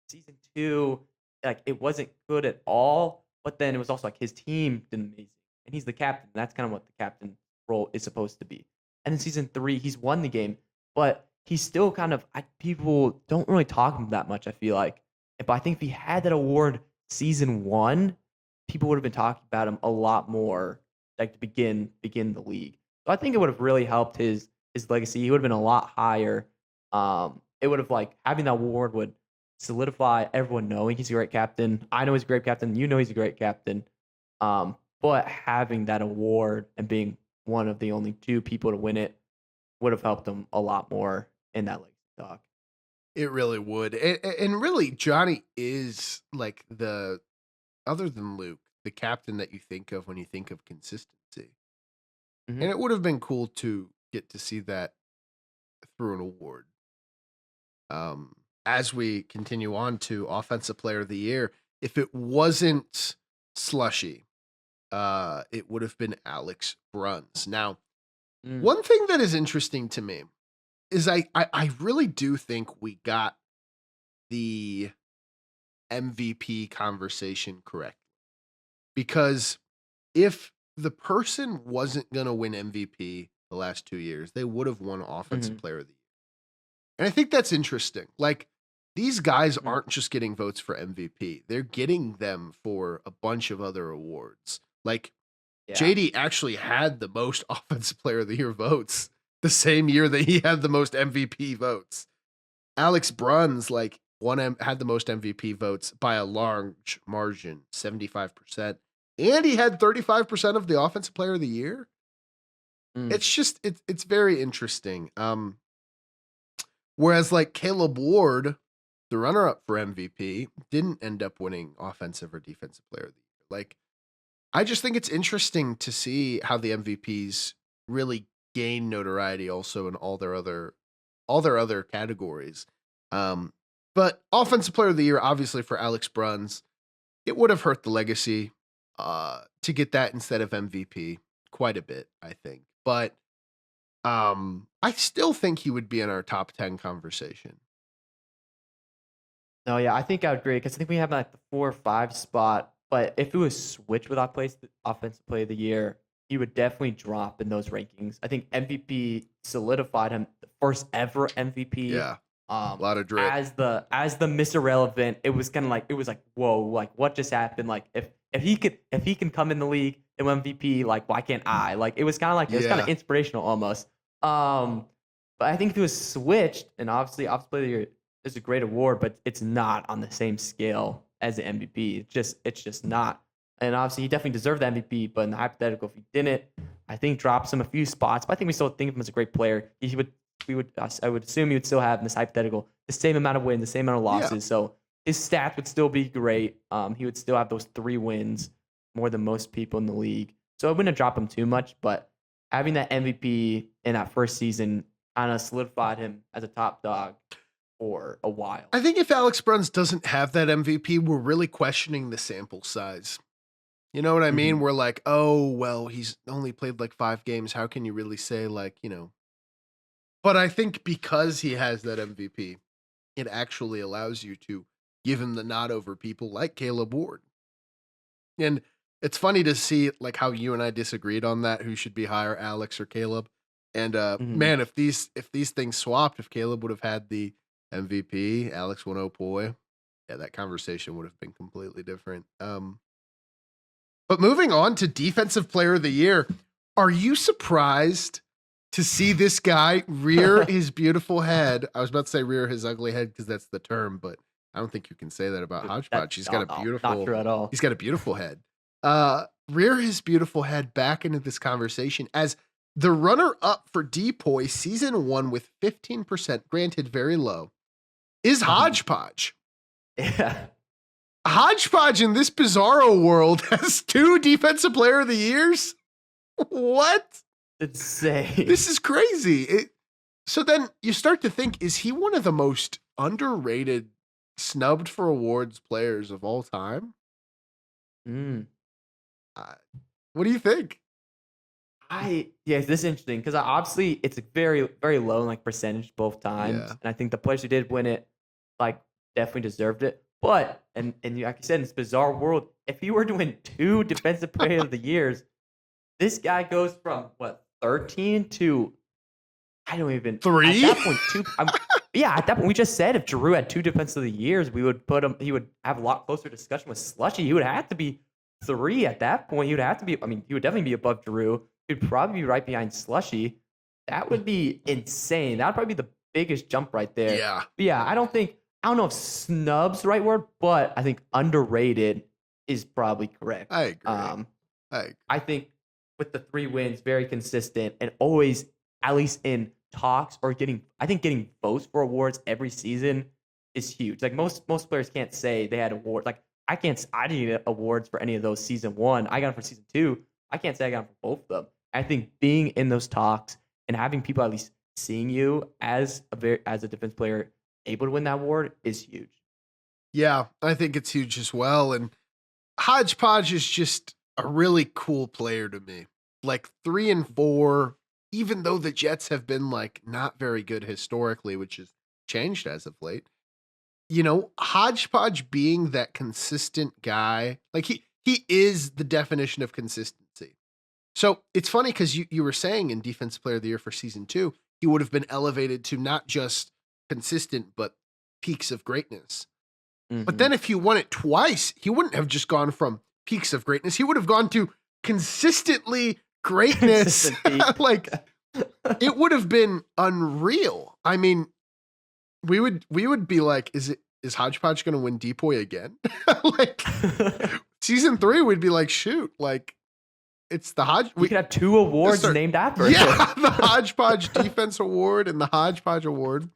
Season 2, like it wasn't good at all. But then it was also like his team did amazing, and he's the captain. That's kind of what the captain role is supposed to be. And in season 3, he's won the game, but he's still kind of people don't really talk him that much. I feel like, but I think if he had that award season 1, people would have been talking about him a lot more. Like to begin the league. So I think it would have really helped his legacy. He would have been a lot higher. It would have like having that award would solidify everyone knowing he's a great captain. I know he's a great captain. You know he's a great captain. But having that award and being one of the only 2 people to win it would have helped him a lot more in that legacy talk. It really would. And really, Johnny is like other than Luke, the captain that you think of when you think of consistency. And it would have been cool to get to see that through an award. As we continue on to Offensive Player of the Year, if it wasn't Slushy, it would have been Alex Bruns. Now, one thing that is interesting to me is I really do think we got the MVP conversation correct. Because if the person wasn't going to win MVP the last 2 years, they would have won Offensive Player of the Year. And I think that's interesting. Like, these guys aren't just getting votes for MVP. They're getting them for a bunch of other awards. Like, JD actually had the most Offensive Player of the Year votes the same year that he had the most MVP votes. Alex Bruns, like, had the most MVP votes by a large margin, 75%. And he had 35% of the Offensive Player of the Year. It's just, it's very interesting. Whereas like Caleb Ward, the runner-up for MVP, didn't end up winning Offensive or Defensive Player of the Year. Like, I just think it's interesting to see how the MVPs really gain notoriety also in all their other categories. But Offensive Player of the Year, obviously for Alex Bruns, it would have hurt the legacy to get that instead of MVP quite a bit, I think. But I still think he would be in our top 10 conversation. No, yeah, I think I would agree because I think we have like the 4 or 5 spot. But if it was switched with Offensive Player of the Year, he would definitely drop in those rankings. I think MVP solidified him the first ever MVP. Yeah, a lot of drip. As the Mr. Irrelevant, it was kind of like whoa, like what just happened? Like if he can come in the league and win MVP, like why can't I? Like it was kind of like it was kind of Yeah. inspirational almost. But I think if it was switched, and obviously Offensive Player of the Year is a great award, but it's not on the same scale as the MVP. It's just not. And obviously, he definitely deserved the MVP. But in the hypothetical, if he didn't, I think drops him a few spots. But I think we still think of him as a great player. I would assume he would still have in this hypothetical the same amount of wins, the same amount of losses. Yeah. So his stats would still be great. He would still have those 3 wins, more than most people in the league. So I wouldn't drop him too much. But having that MVP in that first season kind of solidified him as a top dog for a while. I think if Alex Bruns doesn't have that MVP, we're really questioning the sample size. You know what I mean? We're like, oh, well, he's only played like 5 games. How can you really say like, But I think because he has that MVP, it actually allows you to give him the nod over people like Caleb Ward. And it's funny to see like how you and I disagreed on that, who should be higher, Alex or Caleb. And man, if these things swapped, if Caleb would have had the MVP, Alex won, oh boy, yeah, that conversation would have been completely different. But moving on to Defensive Player of the Year, are you surprised to see this guy rear his beautiful head? I was about to say rear his ugly head because that's the term, but I don't think you can say that about Hodgepodge. He's got a beautiful, not true at all. He's got a beautiful head. Rear his beautiful head back into this conversation as the runner-up for Depoy season 1 with 15%, granted very low, is Hodgepodge. Yeah. Hodgepodge in this bizarro world has 2 Defensive Player of the Years. What? Insane. This is crazy. So then you start to think, is he one of the most underrated, snubbed for awards players of all time? What do you think? This is interesting because obviously it's very, very low in like percentage both times. Yeah. And I think the players who did win it like definitely deserved it. But and like you said, in this bizarre world, if he were to win 2 Defensive Player of the Years, this guy goes from what 13 to I don't even 3 at that point 2. At that point we just said if Drew had 2 Defensive of the Years, we would put him. He would have a lot closer discussion with Slushy. He would have to be 3 at that point. He would have to be. I mean, he would definitely be above Drew. He'd probably be right behind Slushy. That would be insane. That would probably be the biggest jump right there. Yeah. But yeah, I don't know if snub's the right word, but I think underrated is probably correct. I agree. I think with the 3 wins, very consistent and always at least in talks or getting votes for awards every season is huge. Like most players can't say they had awards. Like I didn't get awards for any of those season 1. I got them for season 2. I can't say I got them for both of them. I think being in those talks and having people at least seeing you as a defense player able to win that award is huge. Yeah, I think it's huge as well. And Hodgepodge is just a really cool player to me. Like 3 and 4, even though the Jets have been like not very good historically, which has changed as of late. Hodgepodge being that consistent guy, like he is the definition of consistency. So it's funny because you were saying in Defensive Player of the Year for season 2, he would have been elevated to not just consistent, but peaks of greatness. But then if he won it twice, he wouldn't have just gone from peaks of greatness. He would have gone to consistently greatness. Like it would have been unreal. I mean, we would be like, is Hodgepodge going to win Depoy again? Like season 3, we'd be like, shoot, like it's the Hodge. We could have 2 awards named after it. Yeah, the Hodgepodge Defense Award and the Hodgepodge Award.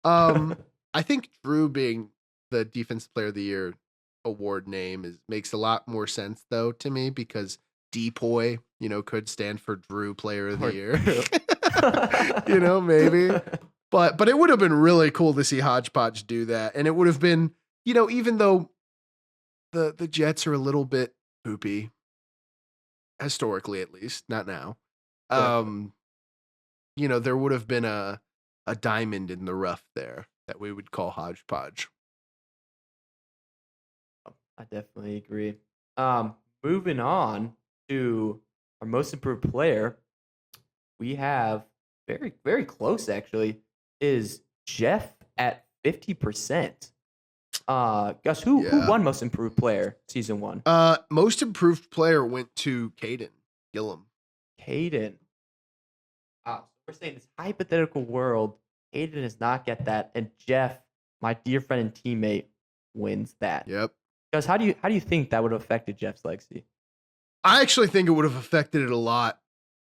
I think Drew being the Defensive Player of the Year award name makes a lot more sense though to me because Depoy, could stand for Drew Player of the Year. Maybe. But it would have been really cool to see Hodgepodge do that. And it would have been, even though the Jets are a little bit poopy, historically at least, not now. There would have been a diamond in the rough there that we would call Hodgepodge. I definitely agree. Moving on to our most improved player, we have very, very close actually, is Jeff at 50%. Gus, who Yeah. won most improved player season 1? Most improved player went to Caden Gillum. Caden. So we're saying this hypothetical world, Caden does not get that, and Jeff, my dear friend and teammate, wins that. Yep. Gus, how do you think that would have affected Jeff's legacy? I actually think it would have affected it a lot.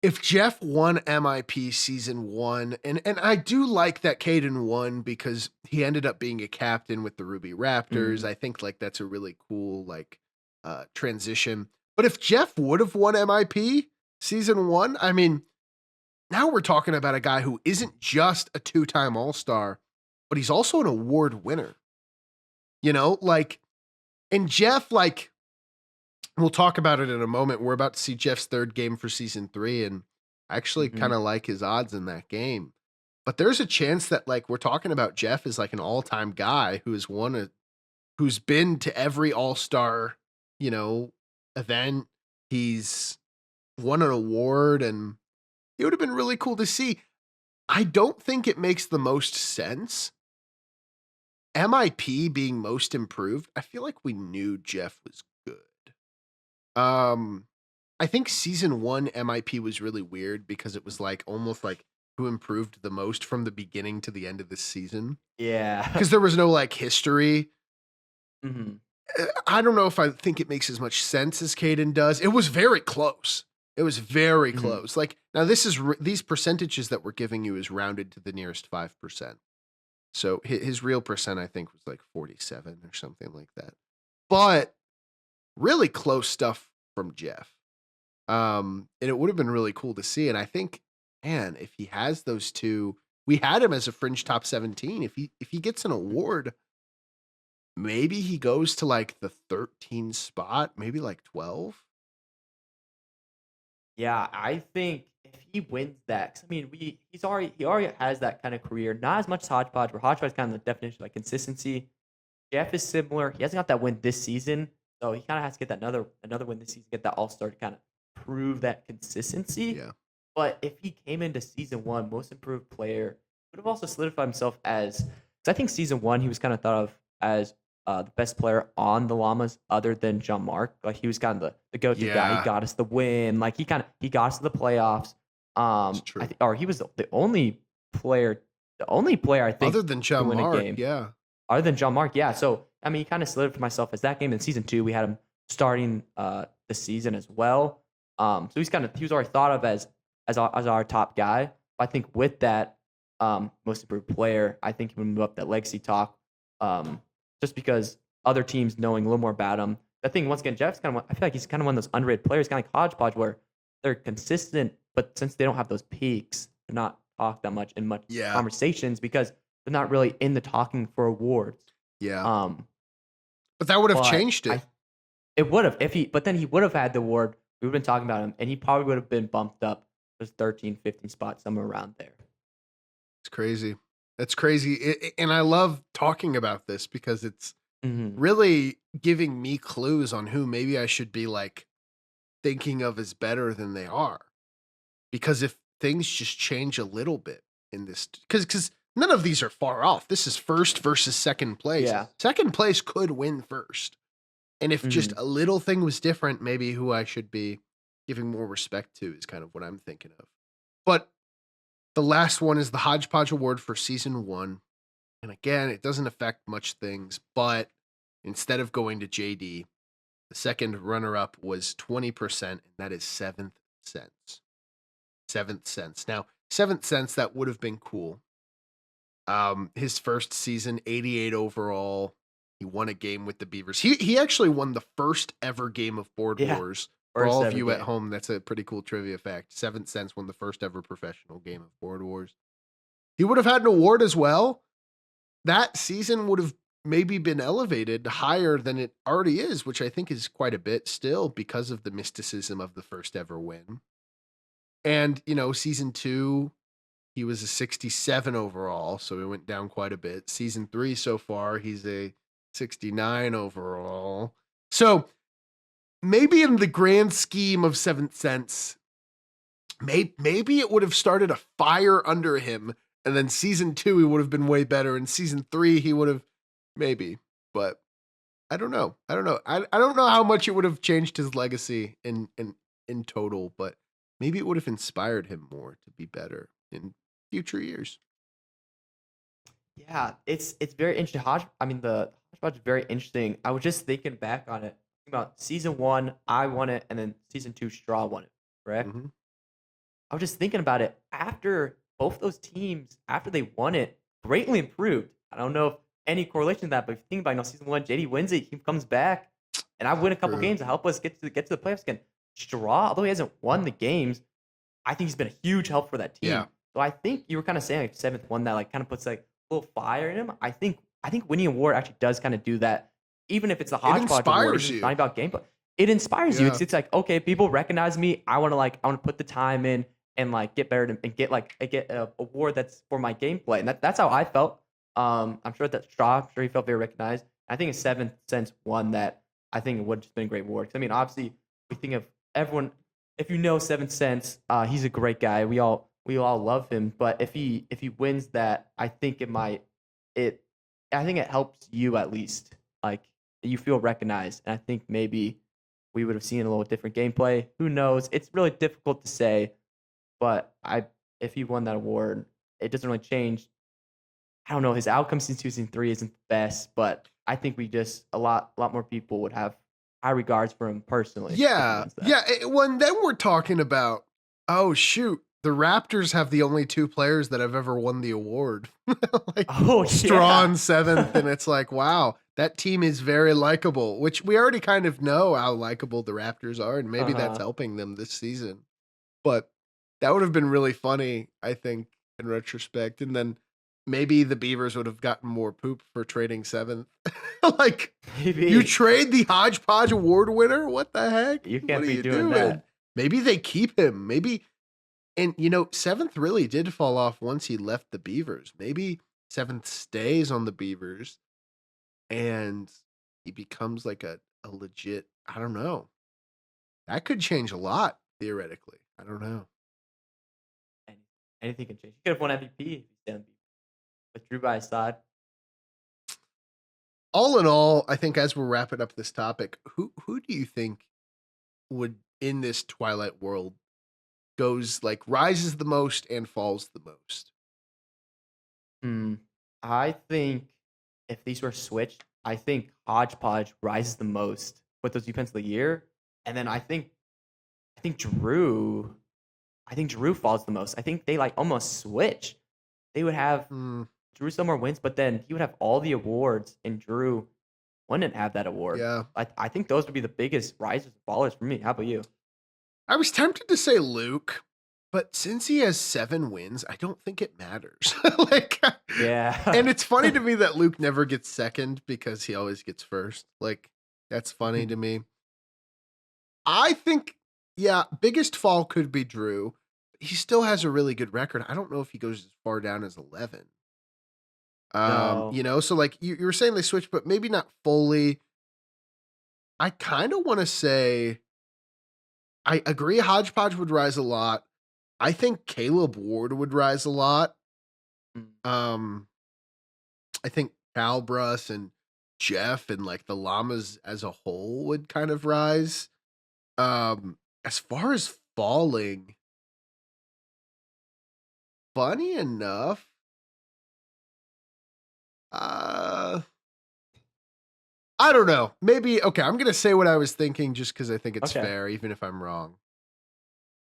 If Jeff won MIP season 1, and I do like that Caden won because he ended up being a captain with the Ruby Raptors. I think like that's a really cool like transition. But if Jeff would have won MIP season 1, I mean, now we're talking about a guy who isn't just a 2-time All-Star, but he's also an award winner. You know, like, and Jeff, like, we'll talk about it in a moment. We're about to see Jeff's 3rd game for season 3, and I actually kind of like his odds in that game. But there's a chance that, like, we're talking about Jeff as like an all-time guy who has who's been to every All-Star, you know, event. He's won an award, and it would have been really cool to see. I don't think it makes the most sense. MIP being most improved, I feel like we knew Jeff was good. I think season 1 MIP was really weird because it was like almost like who improved the most from the beginning to the end of the season. Yeah. Because there was no like history. Mm-hmm. I don't know if I think it makes as much sense as Caden does. It was very close. It was very close. Like now, these percentages that we're giving you is rounded to the nearest 5%. So his real percent, I think, was like 47 or something like that. But really close stuff from Jeff. And it would have been really cool to see. And I think, man, if he has those two, we had him as a fringe top 17. If he gets an award, maybe he goes to like the 13 spot, maybe like 12. Yeah, I think if he wins that, 'cause I mean, he already has that kind of career. Not as much as Hodgepodge, where Hodgepodge is kind of the definition of like consistency. Jeff is similar. He hasn't got that win this season, so he kind of has to get that another win this season, get that All Star to kind of prove that consistency. Yeah. But if he came into season 1 most improved player, he would have also solidified himself as, because I think season 1 he was kind of thought of as the best player on the Llamas other than Jean-Marc. Like he was kind of the go-to guy. Yeah. He got us the win. Like he got us to the playoffs. That's true. Or he was the only player I think Other than to win a Jean-Marc, game. yeah. Other than Jean-Marc, yeah. So I mean, he kind of solidified myself as that game. In season 2, we had him starting the season as well. So he was already thought of as our top guy. I think with that most improved player, I think he would move up that legacy talk. Just because other teams knowing a little more about him. The thing, once again, Jeff's kind of, I feel like he's kind of one of those underrated players, kind of like Hodgepodge, where they're consistent, but since they don't have those peaks, they're not talked that much in much conversations because they're not really in the talking for awards. Yeah. But that would have changed it. It would have, but then he would have had the award. We've been talking about him, and he probably would have been bumped up to 13, 15 spots, somewhere around there. It's crazy. That's crazy. And I love talking about this because it's really giving me clues on who maybe I should be like thinking of as better than they are. Because if things just change a little bit in this, because none of these are far off. This is first versus second place. Yeah. Second place could win first. And if just a little thing was different, maybe who I should be giving more respect to is kind of what I'm thinking of. But the last one is the Hodgepodge Award for season 1. And again, it doesn't affect much things, but instead of going to JD, the second runner-up was 20%, and that is 7th Sense. 7th Sense. Now, 7th Sense, that would have been cool. His first season, 88 overall. He won a game with the Beavers. He actually won the first ever game of Board Wars. For all of you at home, that's a pretty cool trivia fact. 7th Sense won the first ever professional game of Board Wars. He would have had an award as well. That season would have maybe been elevated higher than it already is, which I think is quite a bit still because of the mysticism of the first ever win. And, you know, season 2, he was a 67 overall, so he went down quite a bit. Season 3 so far, he's a 69 overall. So maybe in the grand scheme of 7th Sense, maybe it would have started a fire under him, and then season 2 he would have been way better, and season 3 he would have maybe, but I don't know. I don't know how much it would have changed his legacy in total, but maybe it would have inspired him more to be better in future years. Yeah, it's very interesting. I mean, the Hodgepodge is very interesting. I was just thinking back on it. About season 1, I won it, and then season 2, Straw won it. Correct. Mhm. I was just thinking about it after both those teams, after they won it, greatly improved. I don't know if any correlation to that, but if you think about season 1, JD wins it, he comes back, and I win a couple True. games to help us get to the playoffs again. Straw, although he hasn't won the games, I think he's been a huge help for that team. Yeah. So I think you were kind of saying like seventh one that like kind of puts like a little fire in him. I think winning a award actually does kind of do that. Even if it's the Hodgepodge award, inspires it's you. not about gameplay. It inspires you. Yeah. It's like, okay, people recognize me. I want to put the time in and like get better and get an award that's for my gameplay. And that's how I felt. I'm sure that Straw, I'm sure he felt very recognized. I think a 7th Sense one that I think it would have just been a great award. 'Cause, I mean, obviously, we think of everyone. If you know 7th Sense, he's a great guy. We all love him. But if he wins that, I think it helps you at least. Like you feel recognized, and I think maybe we would have seen a little different gameplay. Who knows? It's really difficult to say. But if he won that award, it doesn't really change. I don't know. His outcome since season 3 isn't the best, but I think we just a lot more people would have high regards for him personally. if he Yeah. wins that. Yeah. When then we're talking about, oh shoot, the Raptors have the only 2 players that have ever won the award. Like Oh Straw yeah. in 7th, and it's like, wow, that team is very likable, which we already kind of know how likable the Raptors are, and maybe that's Uh-huh. helping them this season. But that would have been really funny, I think, in retrospect. And then maybe the Beavers would have gotten more poop for trading 7th. Like, Maybe you trade the Hodgepodge Award winner? What the heck? you What can't are be you doing doing? that. Maybe they keep him. Maybe, and 7th really did fall off once he left the Beavers. Maybe 7th stays on the Beavers and he becomes like a legit, I don't know. That could change a lot, theoretically. I don't know. Any- Anything can change. He could have won MVP if he stayed on with Drew by his side. All in all, I think as we're wrapping up this topic, who do you think would in this Twilight world goes like rises the most and falls the most? Hmm. I think if these were switched, I think Hodgepodge rises the most with those defense of the year, and then I think Drew falls the most. I think they like almost switch. They would have Hmm, Drew some more wins, but then he would have all the awards, and Drew wouldn't have that award. yeah. I think those would be the biggest rises and fallers for me. How about you? I was tempted to say Luke, but since he has 7 wins, I don't think it matters. Like, Yeah. and it's funny to me that Luke never gets second because he always gets first. Like, that's funny to me. I think, yeah, biggest fall could be Drew. He still has a really good record. I don't know if he goes as far down as 11. No. So like you were saying they switched, but maybe not fully. I kind of want to say I agree Hodgepodge would rise a lot. I think Caleb Ward would rise a lot. Mm. I think Calbrus and Jeff and like the Llamas as a whole would kind of rise. As far as falling, funny enough, uh I don't know. Maybe okay, I'm gonna say what I was thinking just because I think it's Okay. fair, even if I'm wrong.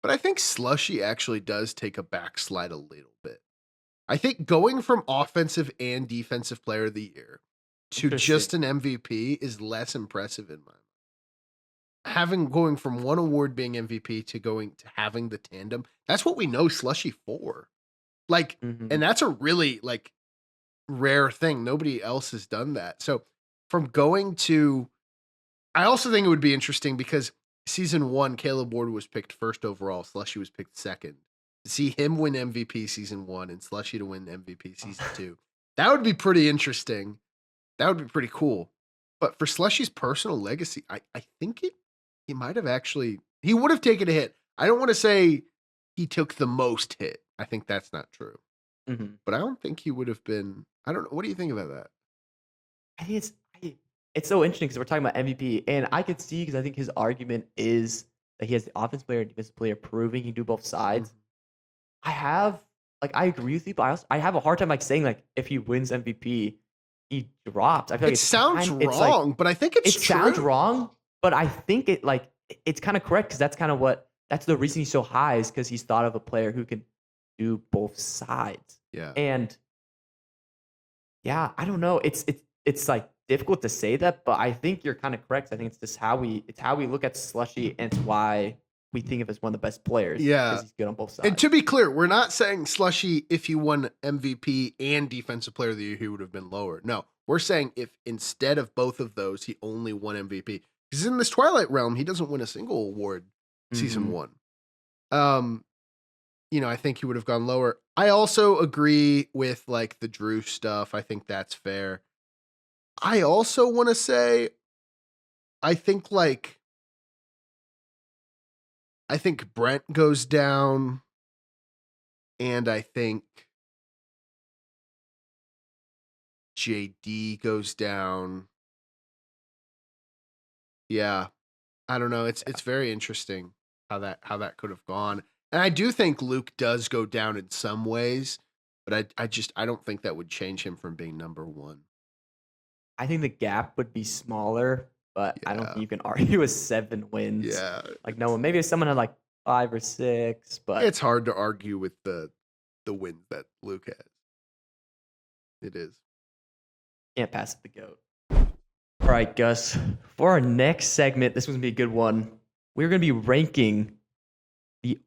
But I think Slushy actually does take a backslide a little bit. I think going from offensive and defensive player of the year to just Interesting. an MVP is less impressive in my mind. Having going from one award being MVP to going to having the tandem, that's what we know Slushy for. Like, Mhm. and that's a really like rare thing. Nobody else has done that. So from going to I also think it would be interesting because season 1, Caleb Ward was picked first overall. Slushy was picked second. To see him win MVP season 1 and Slushy to win MVP season 2, that would be pretty interesting. That would be pretty cool. But for Slushy's personal legacy, I think he might have actually he would have taken a hit. I don't want to say he took the most hit. I think that's not true. Mhm. But I don't think he would have been. I don't know. What do you think about that? I think it's so interesting because we're talking about MVP, and I could see because I think his argument is that he has the offensive player and defensive player proving he can do both sides. I have I agree with you, but I have a hard time saying if he wins MVP, he drops. I feel like It sounds it's like wrong, but I think it's it true. sounds wrong, but I think it's kind of correct because that's kind of that's the reason he's so high is because he's thought of a player who can do both sides. Yeah. And yeah, I don't know. It's difficult to say that, but I think you're kind of correct. I think it's just how we look at Slushy, and it's why we think of him as one of the best players. Yeah. Because he's good on both sides. And to be clear, we're not saying Slushy, if he won MVP and Defensive Player of the Year, he would have been lower. No, we're saying if instead of both of those, he only won MVP. Because in this Twilight realm, he doesn't win a single award season one. I think he would have gone lower. I also agree with the Drew stuff. I think that's fair. I also want to say, I think Brent goes down, and I think JD goes down. Yeah, I don't know. It's very interesting how that could have gone, and I do think Luke does go down in some ways, but I don't think that would change him from being number one. I think the gap would be smaller, but I don't think you can argue with 7 wins. Yeah, no one. Maybe if someone had 5 or 6, but it's hard to argue with the wins that Luke has. It is. Can't pass up the GOAT. All right, Gus. For our next segment, this one's gonna be a good one. We're gonna be ranking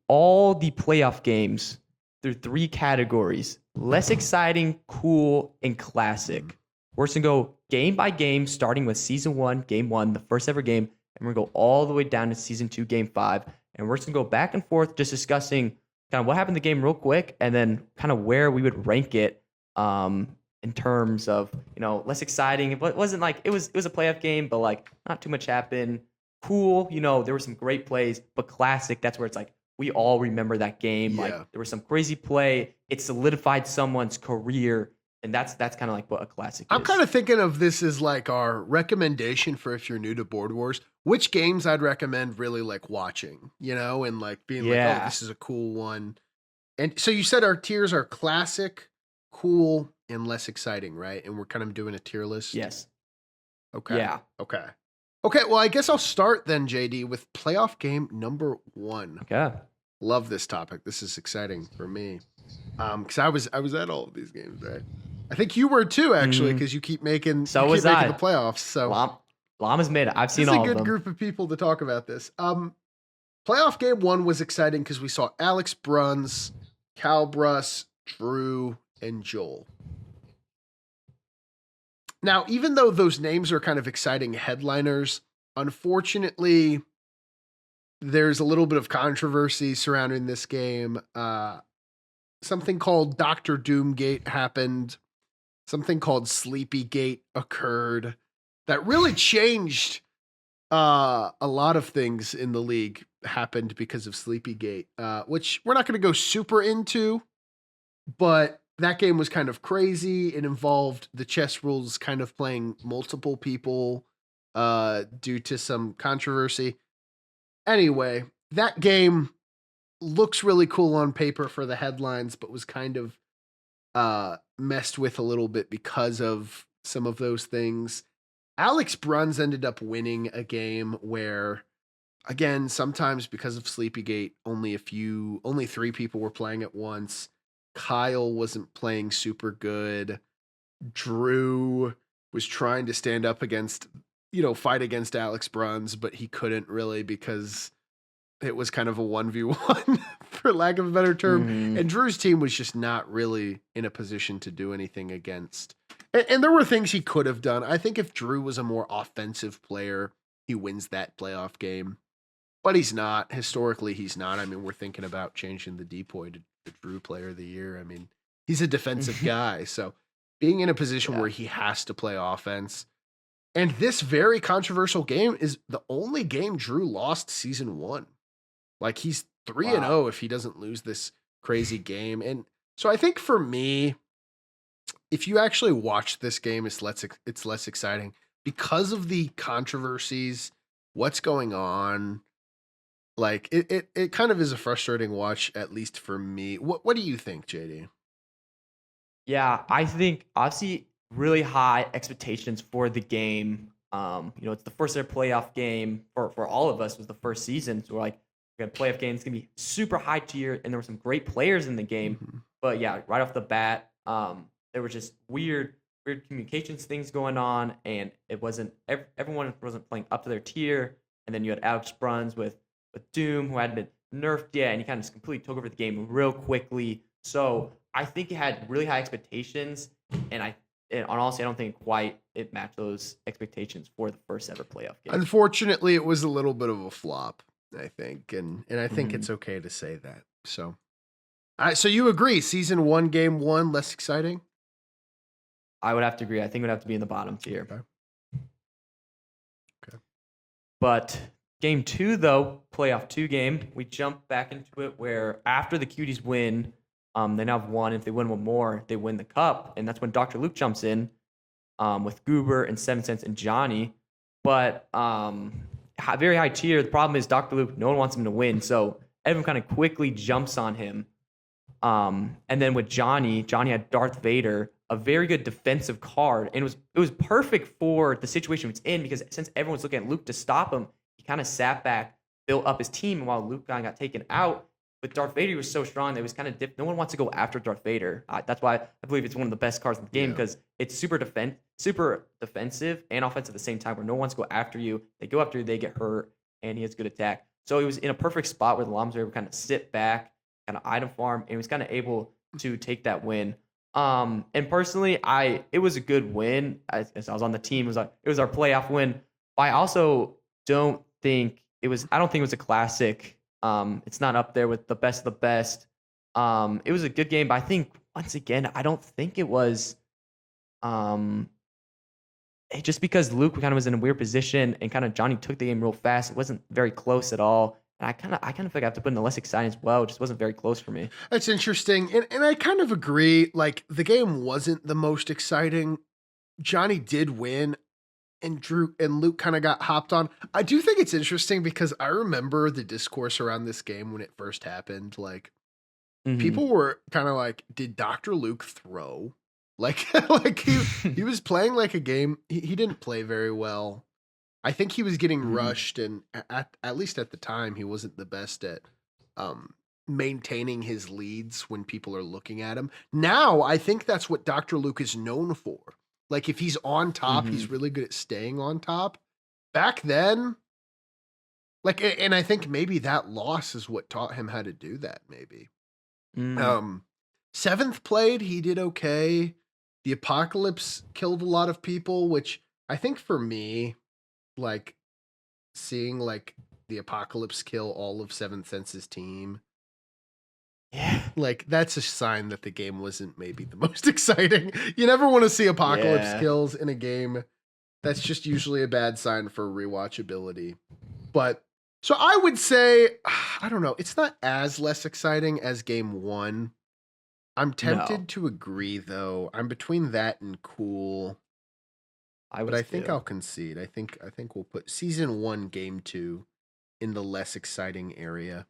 all the playoff games through 3 categories: less exciting, cool, and classic. We're just gonna go game by game, starting with season 1, game 1, the first ever game, and we're gonna go all the way down to season 2, game 5. And we're just gonna go back and forth, just discussing kind of what happened in the game real quick, and then kind of where we would rank it in terms of less exciting. It wasn't it was a playoff game, but not too much happened. Cool, there were some great plays, but classic. That's where it's we all remember that game. Yeah. There was some crazy play. It solidified someone's career. And that's kind of what a classic is. I'm kind of thinking of this as our recommendation for if you're new to Board Wars, which games I'd recommend really watching, and being oh, this is a cool one. And so you said our tiers are classic, cool, and less exciting, right? And we're kind of doing a tier list. Yes. Okay. Yeah. Okay. Well, I guess I'll start then, JD, with playoff game number 1. Okay. Love this topic. This is exciting for me. Because I was at all of these games, right? I think you were too, actually, because you keep making the playoffs. So Llama's made it. I've seen all of them. It's a good group of people to talk about this. Playoff game 1 was exciting because we saw Alex Bruns, Cal Bruss, Drew, and Joel. Now, even though those names are kind of exciting headliners, unfortunately, there's a little bit of controversy surrounding this game. Something called Dr. Doomgate happened. Something called Sleepygate occurred that really changed a lot of things in the league happened because of Sleepygate, which we're not going to go super into, but that game was kind of crazy. It involved the chess rules kind of playing multiple people due to some controversy. Anyway, that game looks really cool on paper for the headlines, but was kind of messed with a little bit because of some of those things. Alex Bruns ended up winning a game where, again, sometimes because of Sleepygate, only 3 people were playing at once. Kyle wasn't playing super good. Drew was trying to stand up against, fight against Alex Bruns, but he couldn't really because it was kind of a 1v1 for lack of a better term. Mm-hmm. And Drew's team was just not really in a position to do anything against. And there were things he could have done. I think if Drew was a more offensive player, he wins that playoff game. But he's not. Historically, he's not. I mean, we're thinking about changing the Depoy to the Drew Player of the Year. I mean, he's a defensive guy. So being in a position where he has to play offense. And this very controversial game is the only game Drew lost season 1. He's 3-0 Wow. if he doesn't lose this crazy game. And so I think for me, if you actually watch this game, it's less exciting because of the controversies, what's going on. Like it kind of is a frustrating watch, at least for me. What do you think, JD? Yeah, I think obviously really high expectations for the game. It's the first ever playoff game for all of us. It was the first season, so we're like, we got a playoff game. It's gonna be super high tier, and there were some great players in the game. Mhm. But yeah, right off the bat, there were just weird communications things going on, and it wasn't everyone wasn't playing up to their tier. And then you had Alex Bruns with Doom, who hadn't been nerfed yet, and he kind of just completely took over the game real quickly. So I think it had really high expectations, and honestly, I don't think quite it matched those expectations for the first ever playoff game. Unfortunately, it was a little bit of a flop, I think, and I think Mhm. it's okay to say that. So, so you agree? Season 1, game 1, less exciting. I would have to agree. I think it would have to be in the bottom tier. Okay. Okay. But game 2, though, playoff 2 game, we jump back into it where after the Cuties win, they now have one. If they win one more, they win the cup, and that's when Dr. Luke jumps in with Goober and 7 Cents and Johnny. But very high tier. The problem is Dr. Luke, no one wants him to win, so everyone kind of quickly jumps on him. And then with Johnny had Darth Vader, a very good defensive card, and it was perfect for the situation it's in because since everyone's looking at Luke to stop him, he kind of sat back, built up his team, and while Luke kind of got taken out, but Darth Vader was so strong that it was kind of no one wants to go after Darth Vader. That's why I believe it's one of the best cards in the game because it's super defensive and offensive at the same time, where no one wants to go after you. They go after you, they get hurt, and he has good attack. So he was in a perfect spot where the Llamas were able to kind of sit back, kind of item farm, and he was kind of able to take that win. And personally, it was a good win. As I was on the team, it was our playoff win. But I also don't think it was. I don't think it was a classic. It's not up there with the best of the best. It was a good game, but I think once again, I don't think it was. Just because Luke kind of was in a weird position and kind of Johnny took the game real fast, it wasn't very close at all. And I kind of feel like I have to put in the less exciting as well. It just wasn't very close for me. That's interesting. And I kind of agree. Like, the game wasn't the most exciting. Johnny did win, and Drew and Luke kind of got hopped on. I do think it's interesting because I remember the discourse around this game when it first happened. Like, Mm-hmm. people were kind of like, did Dr. Luke throw? Like, like he was playing like a game. He didn't play very well. I think he was getting Mm-hmm. rushed, and at least at the time, he wasn't the best at maintaining his leads when people are looking at him. Now, I think that's what Dr. Luke is known for. Like, if he's on top, Mm-hmm. he's really good at staying on top. Back then, like, and I think maybe that loss is what taught him how to do that, maybe. Mm. Um, Seventh played, he did okay. The Apocalypse killed a lot of people, which I think for me, like, seeing like the Apocalypse kill all of Seventh Sense's team, Yeah. like, that's a sign that the game wasn't maybe the most exciting. You never want to see Apocalypse Yeah. kills in a game. That's just usually a bad sign for rewatchability. But so I would say, I don't know, it's not as less exciting as game 1. I'm tempted No, to agree though. I'm between that and cool, I but was I think I'll too. concede. I think we'll put season 1 game 2 in the less exciting area.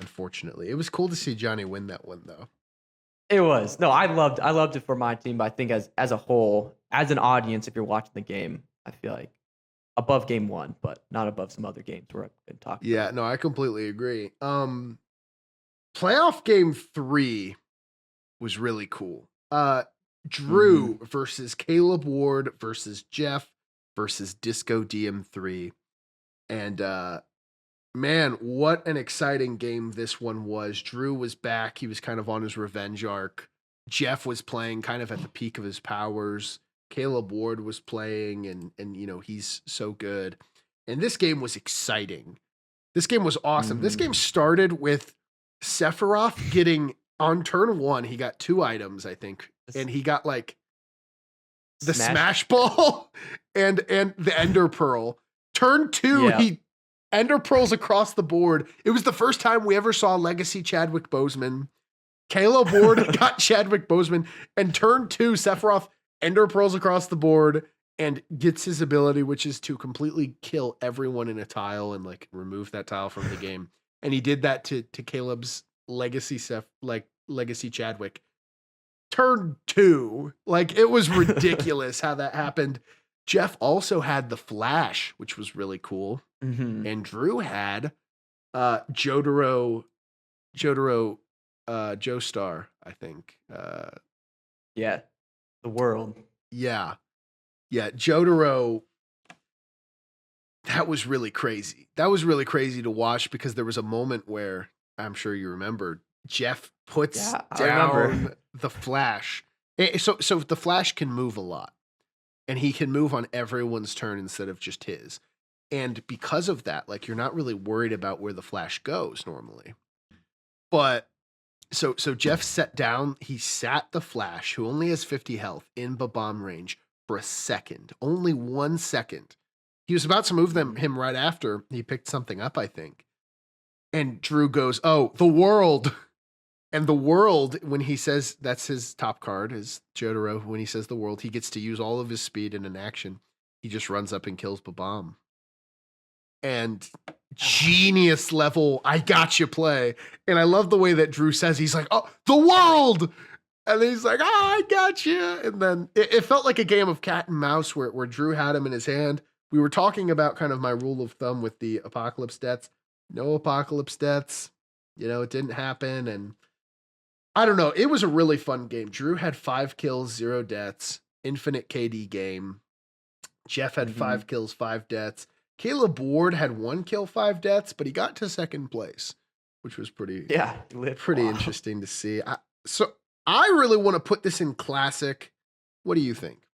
Unfortunately, it was cool to see Johnny win that one though. It was. No, I loved it for my team, but I think as a whole, as an audience, if you're watching the game, I feel like above game 1, but not above some other games where I've been talking Yeah, about. no, I completely agree. Playoff game 3 was really cool. Mm-hmm. Drew versus Caleb Ward versus Jeff versus Disco DM3. And man, what an exciting game this one was. Drew was back. He was kind of on his revenge arc. Jeff was playing kind of at the peak of his powers. Caleb Ward was playing, and he's so good. And this game was exciting. This game was awesome. This Mm-hmm. game started with Sephiroth getting on turn 1, he got 2 items, I think. And he got like the Smash. Smash Ball and the Ender Pearl. Turn 2, Yeah. he Ender pearls across the board. It was the first time we ever saw Legacy Chadwick Boseman. Caleb Ward got Chadwick Boseman, and turn 2, Sephiroth Ender pearls across the board and gets his ability, which is to completely kill everyone in a tile and like remove that tile from the game. And he did that to Caleb's Legacy Legacy Chadwick. Turn 2, like it was ridiculous how that happened. Jeff also had the Flash, which was really cool. Mm-hmm. And Drew had Jotaro Joestar, I think. Yeah, the world. Yeah, Jotaro. That was really crazy. That was really crazy to watch because there was a moment where I'm sure you remember Jeff puts down the Flash. So the Flash can move a lot, and he can move on everyone's turn instead of just his. And because of that, like you're not really worried about where the Flash goes normally. But so Jeff sat the Flash, who only has 50 health, in bomb range for a second, only 1 second. He was about to move him right after he picked something up, I think. And Drew goes, "Oh, the world." And the world, when he says that's his top card, is Jotaro. When he says the world, he gets to use all of his speed in an action. He just runs up and kills Babam. And genius level, I got you play. And I love the way that Drew says, he's like, "Oh, the world." And then he's like, "I got you." And then it felt like a game of cat and mouse where Drew had him in his hand. We were talking about kind of my rule of thumb with the apocalypse deaths. No apocalypse deaths. It didn't happen. And I don't know. It was a really fun game. Drew had 5 kills, 0 deaths, infinite KD game. Jeff had 5 kills, 5 deaths. Caleb Ward had 1 kill, 5 deaths, but he got to second place, which was pretty interesting to see. So I really want to put this in classic. What do you think?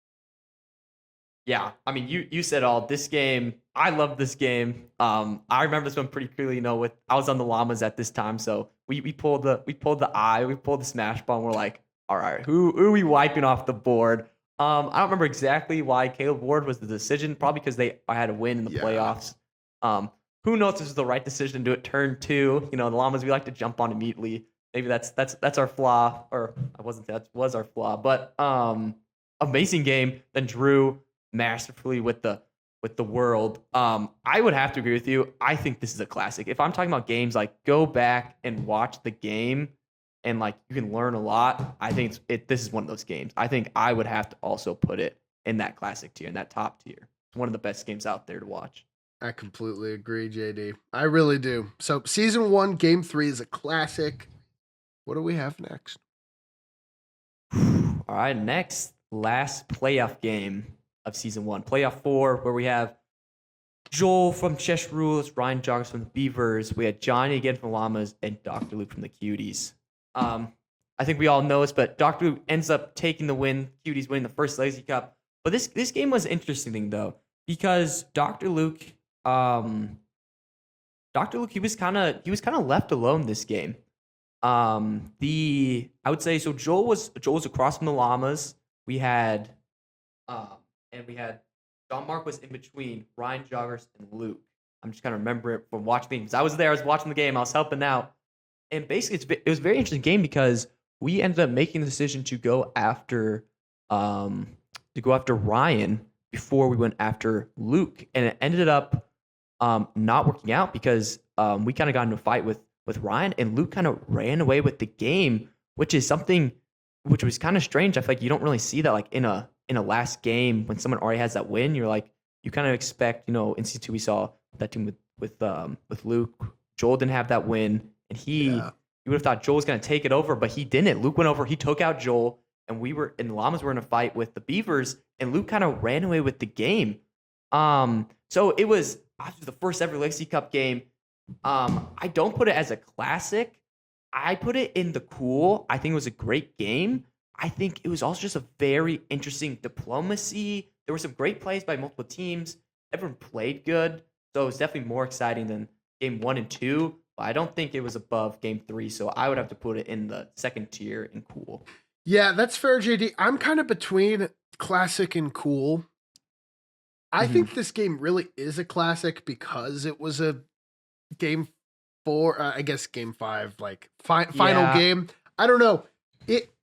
Yeah, I mean, you said all. This game, I love this game. I remember this one pretty clearly. I was on the llamas at this time, so we pulled the smash ball. And we're like, all right, who are we wiping off the board? I don't remember exactly why Caleb Ward was the decision. Probably because I had a win in the playoffs. Who knows if this is the right decision to do it? Turn 2, the llamas, we like to jump on immediately. Maybe that's our flaw, or that was our flaw. But amazing game. Then Drew masterfully with the world. I would have to agree with you. I think this is a classic. If I'm talking about games, like go back and watch the game and like you can learn a lot. I think this is one of those games. I think I would have to also put it in that classic tier, in that top tier. It's one of the best games out there to watch. I completely agree, JD. I really do. So season 1, game 3 is a classic. What do we have next? All right, next, last playoff game of season 1, playoff 4, where we have Joel from Chess Rules, Ryan Joggers from the Beavers. We had Johnny again from Llamas, and Dr. Luke from the Cuties. I think we all know this, but Dr. Luke ends up taking the win. Cuties winning the first Legacy Cup. But this game was interesting though, because Dr. Luke, he was kind of left alone this game. I would say so. Joel was across from the Llamas. We had John Mark was in between Ryan Joggers and Luke. I'm just kind of remembering it from watching the game. I was there. I was watching the game. I was helping out. And basically, it was a very interesting game because we ended up making the decision to go after Ryan before we went after Luke, and it ended up not working out because we kind of got into a fight with Ryan, and Luke kind of ran away with the game, which is something which was kind of strange. I feel like you don't really see that like in a last game when someone already has that win. You're like, you kind of expect, in season 2 we saw that team with Luke. Joel didn't have that win. And you would have thought Joel was going to take it over, but he didn't. Luke went over, he took out Joel, and the Llamas were in a fight with the Beavers, and Luke kind of ran away with the game. So it was after the first ever Legacy Cup game. I don't put it as a classic. I put it in the cool. I think it was a great game. I think it was also just a very interesting diplomacy. There were some great plays by multiple teams. Everyone played good. So it was definitely more exciting than game 1 and 2. I don't think it was above game 3, so I would have to put it in the second tier in cool. Yeah, that's fair, JD. I'm kind of between classic and cool. I Mhm. think this game really is a classic because it was a game 4, I guess game 5, like final Yeah. game. I don't know.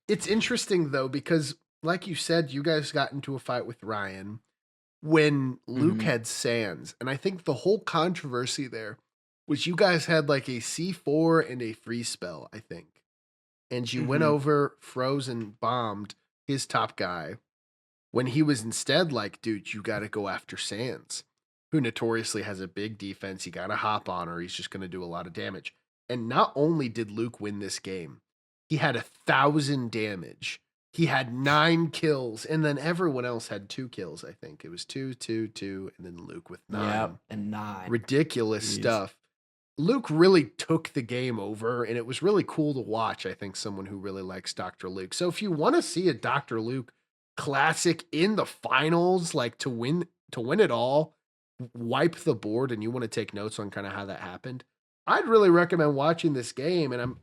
It's interesting though because like you said, you guys got into a fight with Ryan when Luke Mhm. had Sands, and I think the whole controversy there was you guys had like a C4 and a freeze spell, I think, and you went Mhm. over, froze, and bombed his top guy when he was instead like, dude, you got to go after Sands, who notoriously has a big defense. You got to hop on her. He's just going to do a lot of damage. And not only did Luke win this game, he had 1,000 damage. He had 9 kills, and then everyone else had 2 kills. I think it was 2, 2, 2, and then Luke with 9. Yep. And 9. Ridiculous Jeez. stuff. Luke really took the game over, and it was really cool to watch. I think someone who really likes Dr. Luke. So if you want to see a Dr. Luke classic in the finals, like to win it all, wipe the board, and you want to take notes on kind of how that happened, I'd really recommend watching this game. And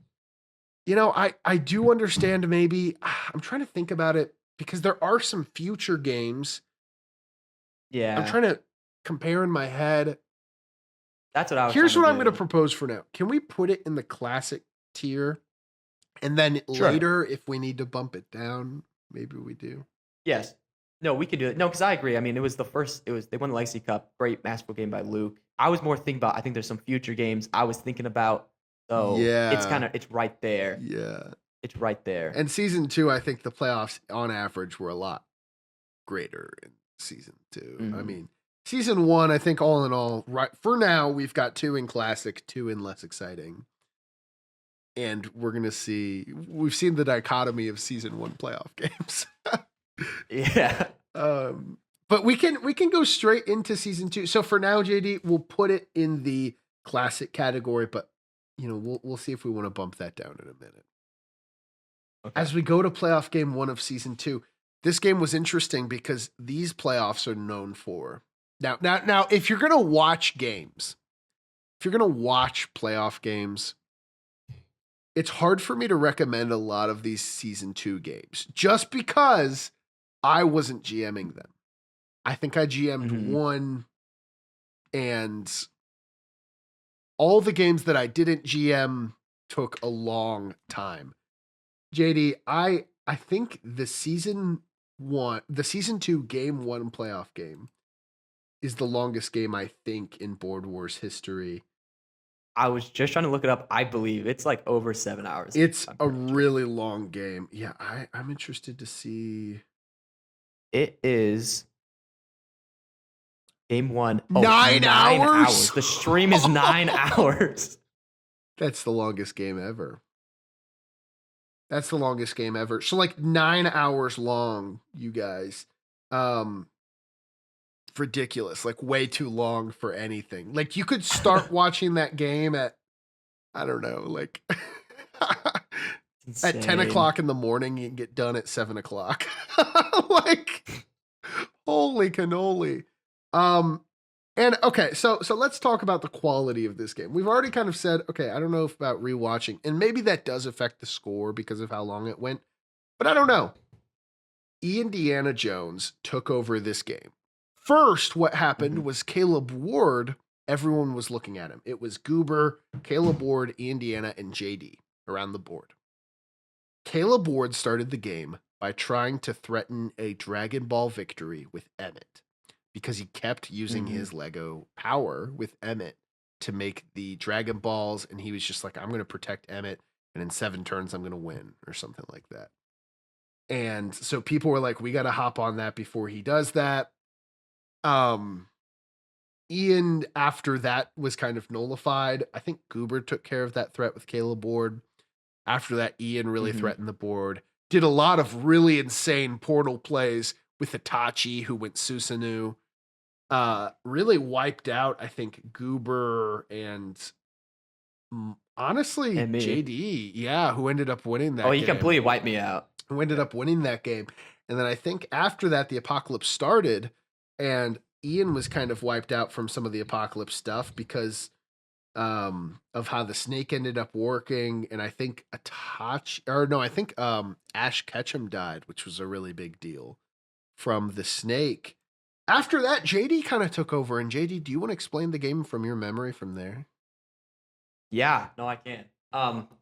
I do understand maybe I'm trying to think about it because there are some future games. I'm Yeah. trying to compare in my head. That's what I was Here's trying what to I'm going to do. propose for now. Can we put it in the classic tier? And then Sure. later, if we need to bump it down, maybe we do. Yes. No, we could do it. No, because I agree. I mean, it was the first. It was they won the Legacy Cup. Great masterful game by Luke. I was more thinking about. I think there's some future games I was thinking about. So Yeah. it's right there. Yeah. It's right there. And season 2, I think the playoffs on average were a lot greater in season 2. I Mhm. mean, season 1, I think all in all, right for now, we've got 2 in classic, 2 in less exciting. And we've seen the dichotomy of season 1 playoff games. Yeah. But we can go straight into season 2. So for now, JD, we'll put it in the classic category, but we'll see if we want to bump that down in a minute. Okay. As we go to playoff game 1 of season 2, this game was interesting because these playoffs are known for now. If you're gonna watch games, if you're gonna watch playoff games, it's hard for me to recommend a lot of these season 2 games just because I wasn't GMing them. I think I GM'd Mhm. one, and all the games that I didn't GM took a long time. JD, I think the season 2 game 1 playoff game is the longest game I think in Board Wars history. I was just trying to look it up. I believe it's like over 7 hours. It's I'm a pretty sure. really long game. Yeah, I'm interested to see. It is game 1. Oh, 9 9 hours? hours. The stream is 9 hours. That's the longest game ever. That's the longest game ever. So like 9 hours long, you guys. Ridiculous. Like way too long for anything. Like you could start watching that game at, I don't know, like at 10 Insane. o'clock in the morning and get done at 7 o'clock. Like holy cannoli. And okay, so let's talk about the quality of this game. We've already kind of said, okay, I don't know about rewatching, and maybe that does affect the score because of how long it went, but I don't know. Indiana Jones took over this game. First, what happened was Caleb Ward, everyone was looking at him. It was Goober, Caleb Ward, Indiana, and JD around the board. Caleb Ward started the game by trying to threaten a Dragon Ball victory with Emmett because he kept using his Lego power with Emmett to make the Dragon Balls, and he was just like, I'm going to protect Emmett, and in 7 turns, I'm going to win, or something like that. And so people were like, we got to hop on that before he does that. Ian, after that was kind of nullified. I think Goober took care of that threat with Caleb Ward. After that, Ian really threatened the board. Did a lot of really insane portal plays with Itachi, who went Susanoo. Really wiped out, I think, Goober and honestly, And me. JD. Yeah, who ended up winning that Oh, game. he completely wiped me out. Who ended up winning that game. And then I think after that, the apocalypse started, and Ian was kind of wiped out from some of the apocalypse stuff because of how the snake ended up working. And I think Ash Ketchum died, which was a really big deal from the snake. After that, JD kind of took over. And JD, do you want to explain the game from your memory from there? Yeah, no, I can.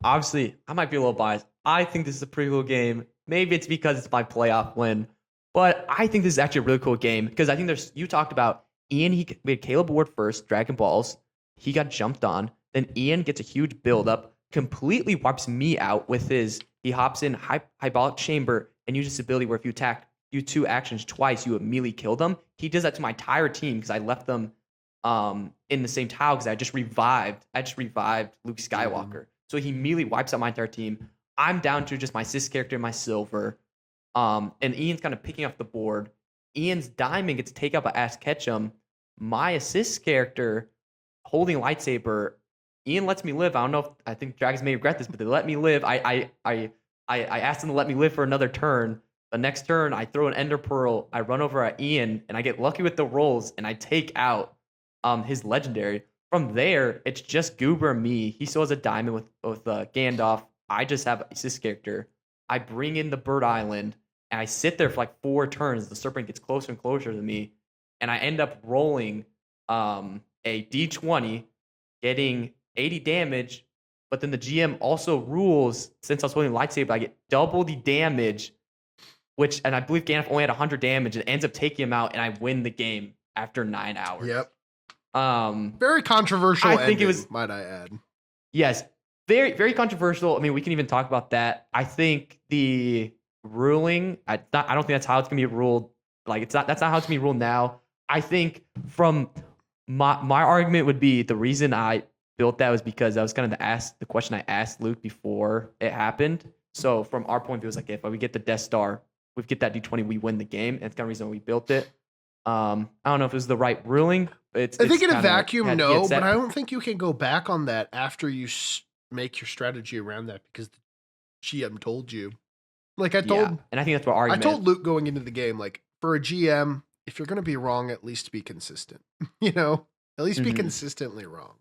Obviously, I might be a little biased. I think this is a pretty cool game. Maybe it's because it's my playoff win, but I think this is actually a really cool game because I think you talked about Ian. We had Caleb Ward first, Dragon Balls. He got jumped on. Then Ian gets a huge buildup, completely wipes me out with he hops in Hyperbolic Chamber and uses this ability where if you attack, you 2 actions twice, you immediately kill them. He does that to my entire team because I left them in the same tile because I just revived Luke Skywalker. So he immediately wipes out my entire team. I'm down to just my sis character and my silver. And Ian's kind of picking up the board. Ian's diamond gets taken out by Ash Ketchum. My assist character holding a lightsaber. Ian lets me live. I don't know if I think Dragons may regret this, but they let me live. I asked them to let me live for another turn. The next turn, I throw an Ender Pearl. I run over at Ian, and I get lucky with the rolls, and I take out his legendary. From there, it's just Goober and me. He still has a diamond with Gandalf. I just have a sis character. I bring in the Bird Island, and I sit there for like 4 turns. The serpent gets closer and closer to me, and I end up rolling a D20, getting 80 damage. But then the GM also rules, since I was holding a lightsaber, I get double the damage, and I believe Gandalf only had 100 damage, and ends up taking him out, and I win the game after 9 hours. Yep. Very controversial. I think it was, might I add? Yes, very, very controversial. I mean, we can even talk about that. I think the ruling, I don't think that's how it's gonna be ruled. Like, that's not how it's gonna be ruled now. I think from my argument would be the reason I built that was because that was kind of the question I asked Luke before it happened. So from our point of view, it was like, if we get the Death Star, we get that D20, we win the game. And that's kind of the reason we built it. I don't know if it was the right ruling. I think in a vacuum, no, but I don't think you can go back on that after you make your strategy around that because the GM told you. Like I told, and I think that's what argument. I told Luke going into the game, like for a GM, if you're going to be wrong, at least be consistent. At least be consistently wrong.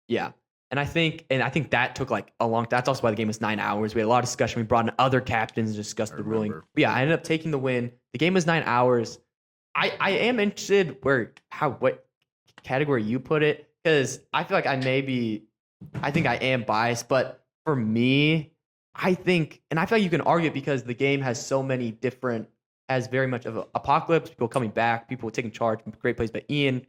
Yeah. And I think that took like a long. That's also why the game was 9 hours. We had a lot of discussion. We brought in other captains and discussed the ruling. But yeah, I ended up taking the win. The game was 9 hours. I am interested what category you put it, because I feel like I think I am biased, but for me, I think, and I feel like you can argue it because the game has has very much of an apocalypse, people coming back, people taking charge, great plays by Ian,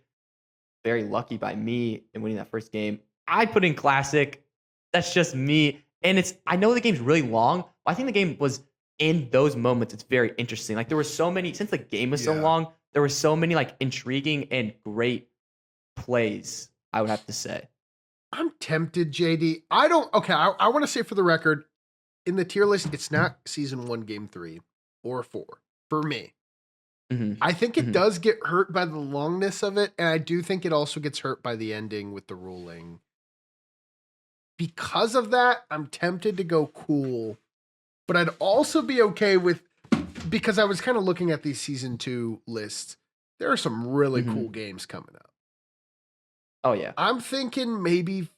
very lucky by me in winning that first game. I put in classic. That's just me. And I know the game's really long, but I think the game was, in those moments, it's very interesting. Like there were so many, since the game was so long, there were so many like intriguing and great plays, I would have to say. I'm tempted, JD. I want to say for the record, in the tier list, it's not season 1, game 3 or 4 for me. Mm-hmm. I think it does get hurt by the longness of it. And I do think it also gets hurt by the ending with the ruling. Because of that, I'm tempted to go cool. But I'd also be okay with, because I was kind of looking at these season 2 lists. There are some really cool games coming up. Oh, yeah. I'm thinking maybe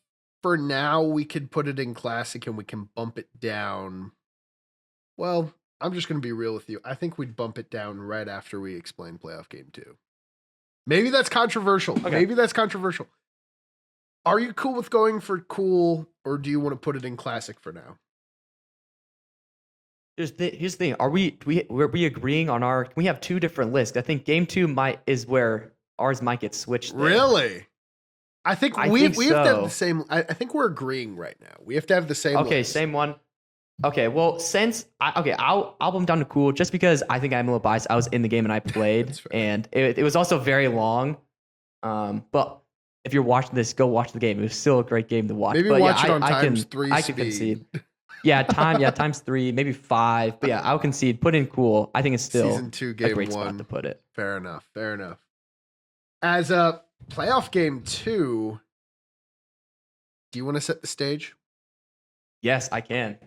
for now we could put it in classic and we can bump it down. Well, I'm just going to be real with you. I think we'd bump it down right after we explain playoff game 2. Maybe that's controversial. Okay. Are you cool with going for cool, or do you want to put it in classic for now? Here's the thing. Are we agreeing on can we have 2 different lists? I think game 2 is where ours might get switched there. Really? I think we have to have the same. I think we're agreeing right now. We have to have the same. Okay, list. Same one. Okay, well, I'll bump them down to cool just because I think I'm a little biased. I was in the game and I played, and it was also very long. But if you're watching this, go watch the game. It was still a great game to watch. Maybe but watch it on times 3 I speed. can concede. Times 3, maybe 5. But yeah, I'll concede. Put in cool. I think it's still season 2, game a great 1 spot to put it. Fair enough. As a playoff game 2, do you want to set the stage? Yes, I can.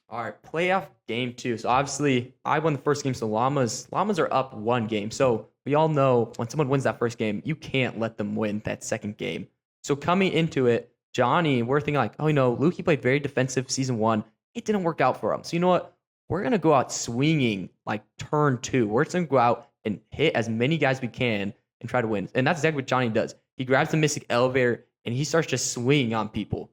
All right, playoff game 2. So obviously, I won the first game. So Llamas are up 1 game. So we all know when someone wins that first game, you can't let them win that second game. So coming into it, Johnny, we're thinking like, Luke, he played very defensive season 1. It didn't work out for him. So you know what? We're going to go out swinging like turn 2. We're just going to go out and hit as many guys we can and try to win. And that's exactly what Johnny does. He grabs the Mystic Elevator and he starts just swinging on people.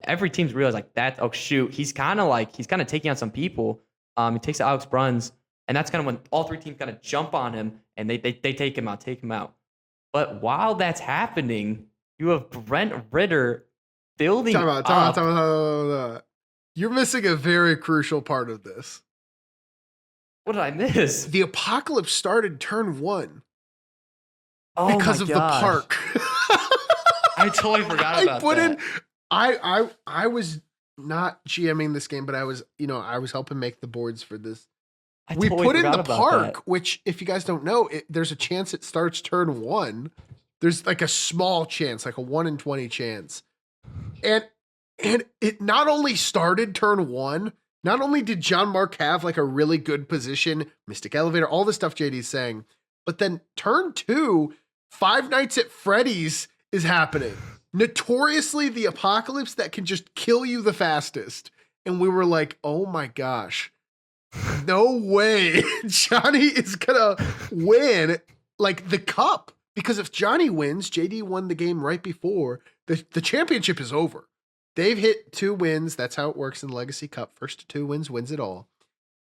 Every team's realized like that. Oh shoot, he's kind of taking on some people. He takes out Alex Bruns, and that's kind of when all three teams kind of jump on him and they take him out. But while that's happening, you have Brent Ritter building Time out. You're missing a very crucial part of this. What did I miss? The apocalypse started turn 1 Oh because my of gosh. the park. I totally forgot about that. I was not GMing this game, but I was helping make the boards for this. We put in the park, which, if you guys don't know, there's a chance it starts turn 1. There's like a small chance, like a 1 in 20 chance. And it not only started turn 1, not only did John Mark have like a really good position, Mystic Elevator, all the stuff JD's saying, but then turn 2, Five Nights at Freddy's is happening. Notoriously the apocalypse that can just kill you the fastest. And we were like, oh my gosh, no way Johnny is gonna win like the cup. Because if Johnny wins, JD won the game right before, the championship is over. They've hit 2 wins. That's how it works in Legacy Cup. First to 2 wins wins it all.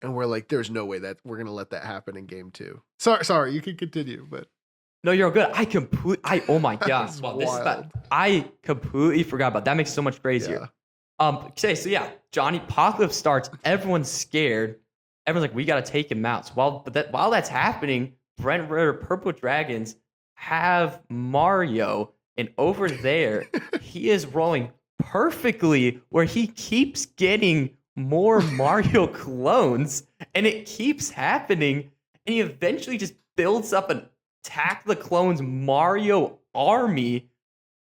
And we're like, there's no way that we're gonna let that happen in game 2. Sorry, you can continue, but no, you're good. Oh my gosh. Wow, I completely forgot about that. Makes it so much crazier. Yeah. Johnny Apocalypse starts. Everyone's scared. Everyone's like, we got to take him out. So while that's happening, Brent Ritter, Purple Dragons have Mario. And over there, he is rolling perfectly where he keeps getting more Mario clones. And it keeps happening. And he eventually just builds up an Attack the Clones Mario army,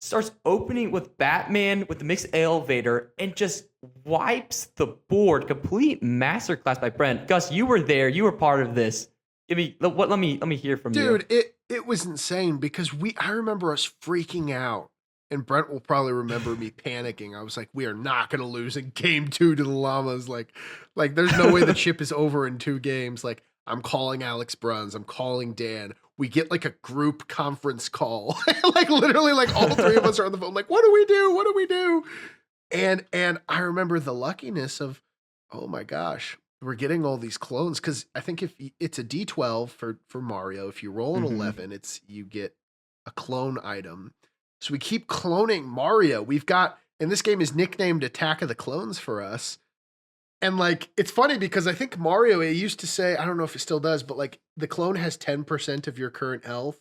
starts opening with Batman with the mixed elevator and just wipes the board. Complete masterclass by Brent. Gus, you were there. You were part of this. Let me hear from you. Dude, it was insane because I remember us freaking out, and Brent will probably remember me panicking. I was like, we are not going to lose in game 2 to the Llamas. Like there's no way the chip is over in 2 games. Like, I'm calling Alex Bruns. I'm calling Dan. We get like a group conference call. Like literally like all 3 of us are on the phone. Like, what do we do? What do we do? And I remember the luckiness of, oh my gosh, we're getting all these clones. Cause I think if it's a D12 for Mario, if you roll an 11, you get a clone item. So we keep cloning Mario. And this game is nicknamed Attack of the Clones for us. And like, it's funny because I think Mario, it used to say, I don't know if it still does, but like the clone has 10% of your current health.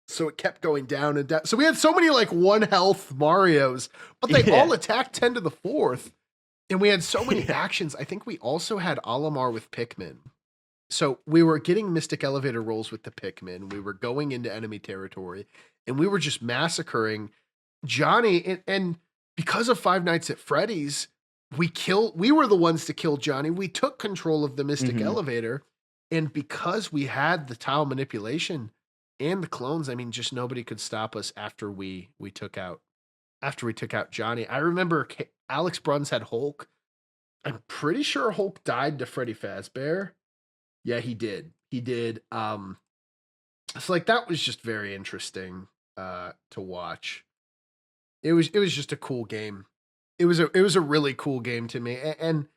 So it kept going down and down. So we had so many like 1 health Marios, but they all attacked 10 to the 4th. And we had so many actions. I think we also had Olimar with Pikmin. So we were getting Mystic Elevator rolls with the Pikmin. We were going into enemy territory and we were just massacring Johnny. And because of Five Nights at Freddy's, we were the ones to kill Johnny. We took control of the Mystic Elevator. And because we had the tile manipulation and the clones, I mean, just nobody could stop us after we took out Johnny. I remember Alex Bruns had Hulk. I'm pretty sure Hulk died to Freddy Fazbear. Yeah, he did. So like that was just very interesting to watch. It was just a cool game. It was a really cool game to me. And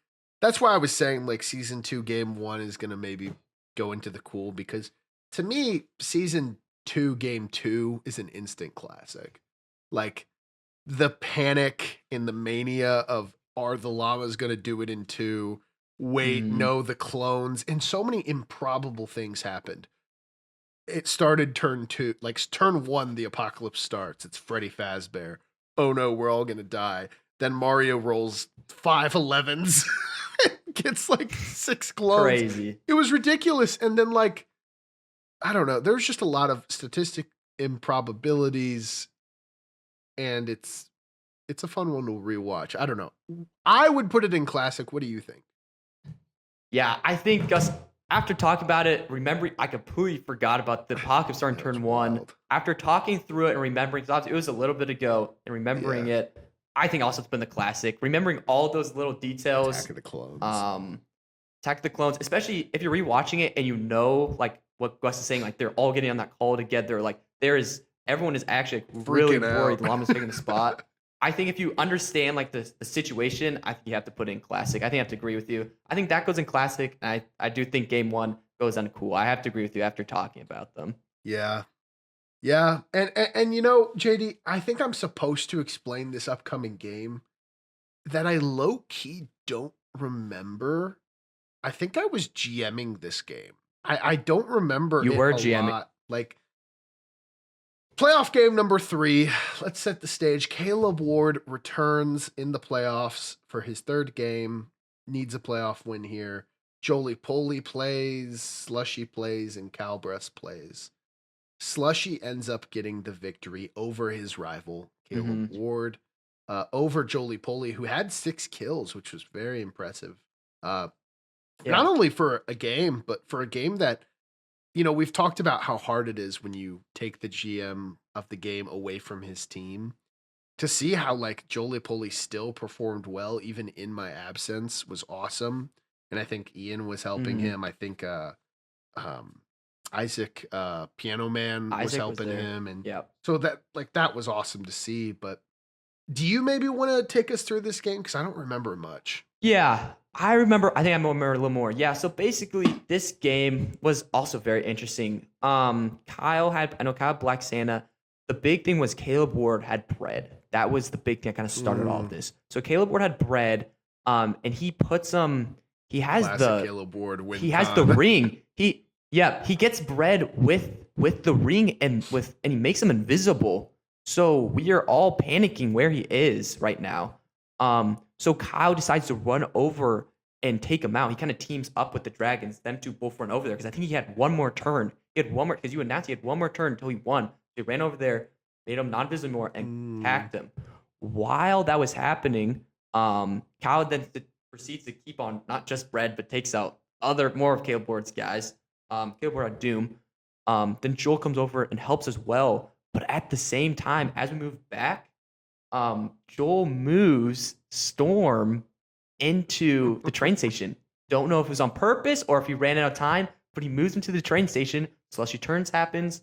that's why I was saying like season 2 game 1 is going to maybe go into the cool, because to me, season 2 game 2 is an instant classic. Like the panic and the mania of, are the llamas going to do it in 2? Wait, no, the clones. And so many improbable things happened. It started turn 2, like turn 1, the apocalypse starts. It's Freddy Fazbear. Oh no, we're all going to die. Then Mario rolls 5 11s, gets like 6 clones. Crazy. It was ridiculous. And then like, I don't know, there was just a lot of statistic improbabilities, and it's a fun one to rewatch. I don't know. I would put it in classic. What do you think? Yeah, I think Gus, after talking about it, remembering, I completely forgot about the apocalypse starting turn 1. Wild. After talking through it and remembering, it was a little bit ago, and remembering it, I think also it's been the classic. Remembering all those little details. Attack of the Clones. Attack the Clones, especially if you're rewatching it and you know like what Gus is saying, like they're all getting on that call together. Like everyone is actually like, really Freaking worried out. Llama's taking the spot. I think if you understand like the situation, I think you have to put it in classic. I think I have to agree with you. I think that goes in classic. And I do think game one goes on cool. I have to agree with you after talking about them. Yeah. Yeah. And you know, JD, I think I'm supposed to explain this upcoming game that I low key don't remember. I think I was GMing this game. I don't remember You it were a GMing. lot. Like playoff game number 3. Let's set the stage. Caleb Ward returns in the playoffs for his 3rd game. Needs a playoff win here. Jolie Poley plays, Slushy plays, and Calbress plays. Slushy ends up getting the victory over his rival, Caleb Ward, over Jolie Poley, who had 6 kills, which was very impressive. Not only for a game, but for a game that, you know, we've talked about how hard it is when you take the GM of the game away from his team. To see how, like, Jolie Poley still performed well, even in my absence, was awesome. And I think Ian was helping him. I think Isaac, Piano Man, was helping him. And so that was awesome to see. But do you maybe want to take us through this game? Because I don't remember much. Yeah, I remember. I think I remember a little more. Yeah, so basically, this game was also very interesting. I know Kyle Black Santa. The big thing was Caleb Ward had bread. That was the big thing that kind of started all of this. So Caleb Ward had bread, and he puts he has Classic Caleb Ward win he has the ring. He gets bread with the ring and he makes him invisible. So we are all panicking where he is right now. So Kyle decides to run over and take him out. He kind of teams up with the dragons. Them two both run over there because I think he had one more turn. He had one more because you announced he had one more turn until he won. They ran over there, made him non-visible more, and hacked him. While that was happening, Kyle then proceeds to keep on not just bread, but takes out more of Caleb Ward's guys. Caleb Ward on Doom. Then Joel comes over and helps as well. But at the same time, as we move back, Joel moves Storm into the train station. Don't know if it was on purpose or if he ran out of time, but he moves him to the train station. Slushy turns happens.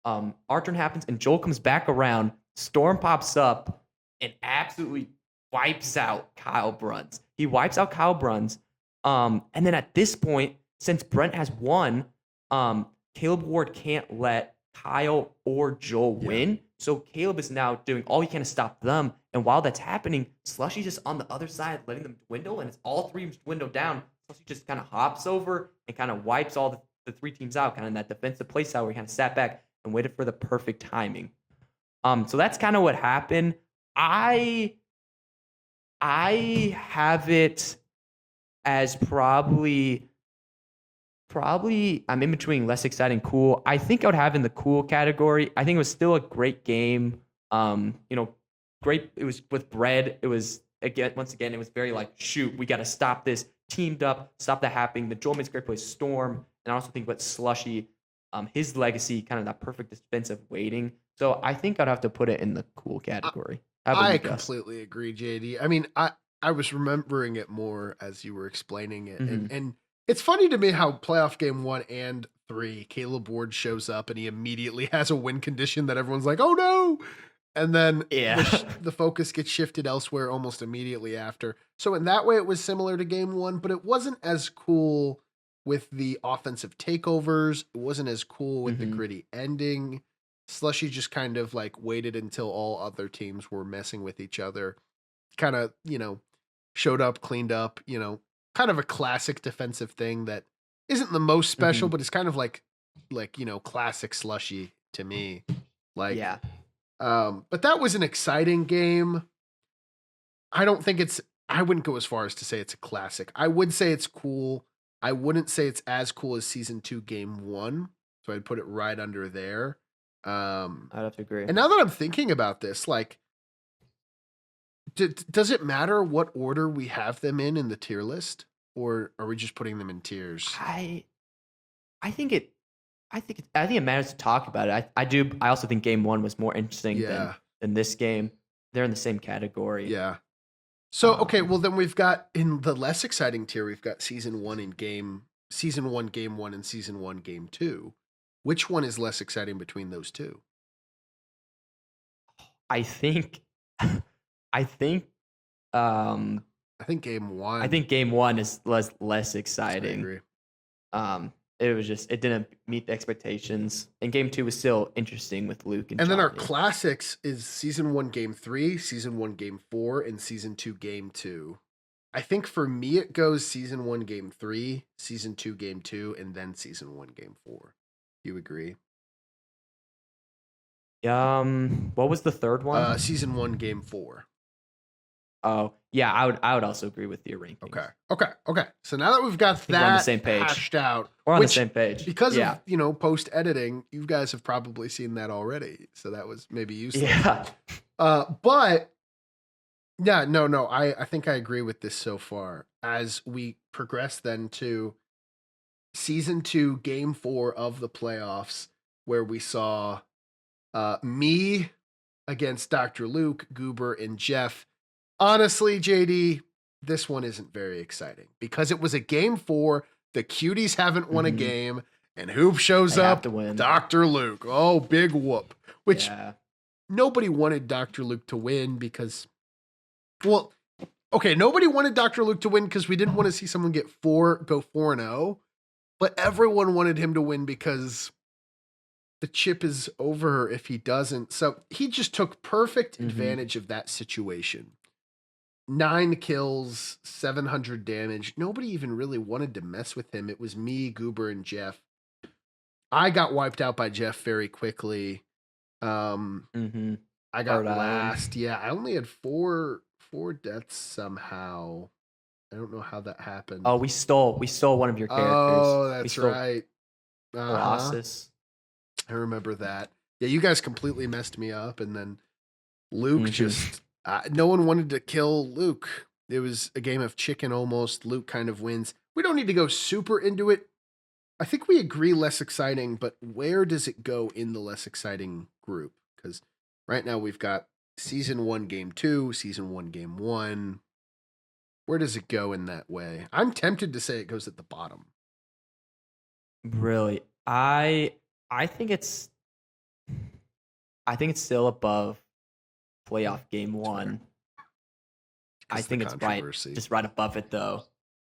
Our turn happens, and Joel comes back around. Storm pops up and absolutely wipes out Kyle Bruns. He wipes out Kyle Bruns. And then at this point, since Brent has won, Caleb Ward can't let Kyle or Joel win. So Caleb is now doing all he can to stop them. And while that's happening, Slushy's just on the other side, letting them dwindle, and it's all 3 dwindle down. Slushy just kind of hops over and kind of wipes all the 3 teams out, kind of in that defensive play style where he kind of sat back and waited for the perfect timing. So that's kind of what happened. I have it as probably I'm in between less exciting, cool. I think I would have in the cool category. I think it was still a great game. Great. It was with bread. It was once again, it was very like, shoot, we got to stop this. Teamed up, stop that happening. The Joel makes great play, Storm, and I also think about Slushy, his legacy, kind of that perfect defensive waiting. So I think I'd have to put it in the cool category. I completely agree, JD. I mean, I was remembering it more as you were explaining it, and it's funny to me how playoff game 1 and 3, Caleb Ward shows up and he immediately has a win condition that everyone's like, oh no. And then the focus gets shifted elsewhere almost immediately after. So in that way, it was similar to game 1, but it wasn't as cool with the offensive takeovers. It wasn't as cool with the gritty ending. Slushy just kind of like waited until all other teams were messing with each other. Kind of, showed up, cleaned up, kind of a classic defensive thing that isn't the most special, but it's kind of like classic Slushy to me. But that was an exciting game. I wouldn't go as far as to say it's a classic. I would say it's cool. I wouldn't say it's as cool as season 2 game 1. So I'd put it right under there. I'd have to agree. And now that I'm thinking about this, like, does it matter what order we have them in the tier list, or are we just putting them in tiers? I think it matters to talk about it. I also think game 1 was more interesting than this game. They're in the same category. Yeah. So okay, well then we've got in the less exciting tier, we've got season one, game one, and season one, game two. Which one is less exciting between those two? I think, I think, um, I think game one. I think game one is less I exciting. agree. It didn't meet the expectations, and game two was still interesting with Luke and And then our Johnny. classics is season one, game three, season one, game four, and season two, game two. I think for me it goes season one, game three, season two, game two, and then season one, game four. You agree? What was the third one? Season one, game four. Oh, yeah, I would also agree with your rankings. Okay. So now that we've got we're on the that same page. hashed out, We're on the which, same page. because yeah. of post editing, you guys have probably seen that already. So that was maybe useless. Yeah. But yeah, no, I think I agree with this so far. As we progress then to season two, game four of the playoffs, where we saw me against Dr. Luke, Goober, and Jeff. Honestly, JD, this one isn't very exciting because it was a game four. The cuties haven't won a game, and who shows They have up? to win. Dr. Luke. Oh, big whoop. Which Yeah. nobody wanted Dr. Luke to win because, well, okay, nobody wanted Dr. Luke to win because we didn't want to see someone go 4-0, but everyone wanted him to win because the chip is over if he doesn't. So he just took perfect advantage of that situation. 9 kills, 700 damage. Nobody even really wanted to mess with him. It was me, Goober, and Jeff. I got wiped out by Jeff very quickly. I got last. Yeah, I only had four deaths somehow. I don't know how that happened. Oh, we stole one of your characters. Oh, that's right. Colossus. I remember that. Yeah, you guys completely messed me up, and then Luke just... no one wanted to kill Luke. It was a game of chicken almost. Luke kind of wins. We don't need to go super into it. I think we agree less exciting, but where does it go in the less exciting group? Because right now we've got season one, game two, season one, game one. Where does it go in that way? I'm tempted to say it goes at the bottom. Really? I think it's still above playoff game one. I think it's just right above it though.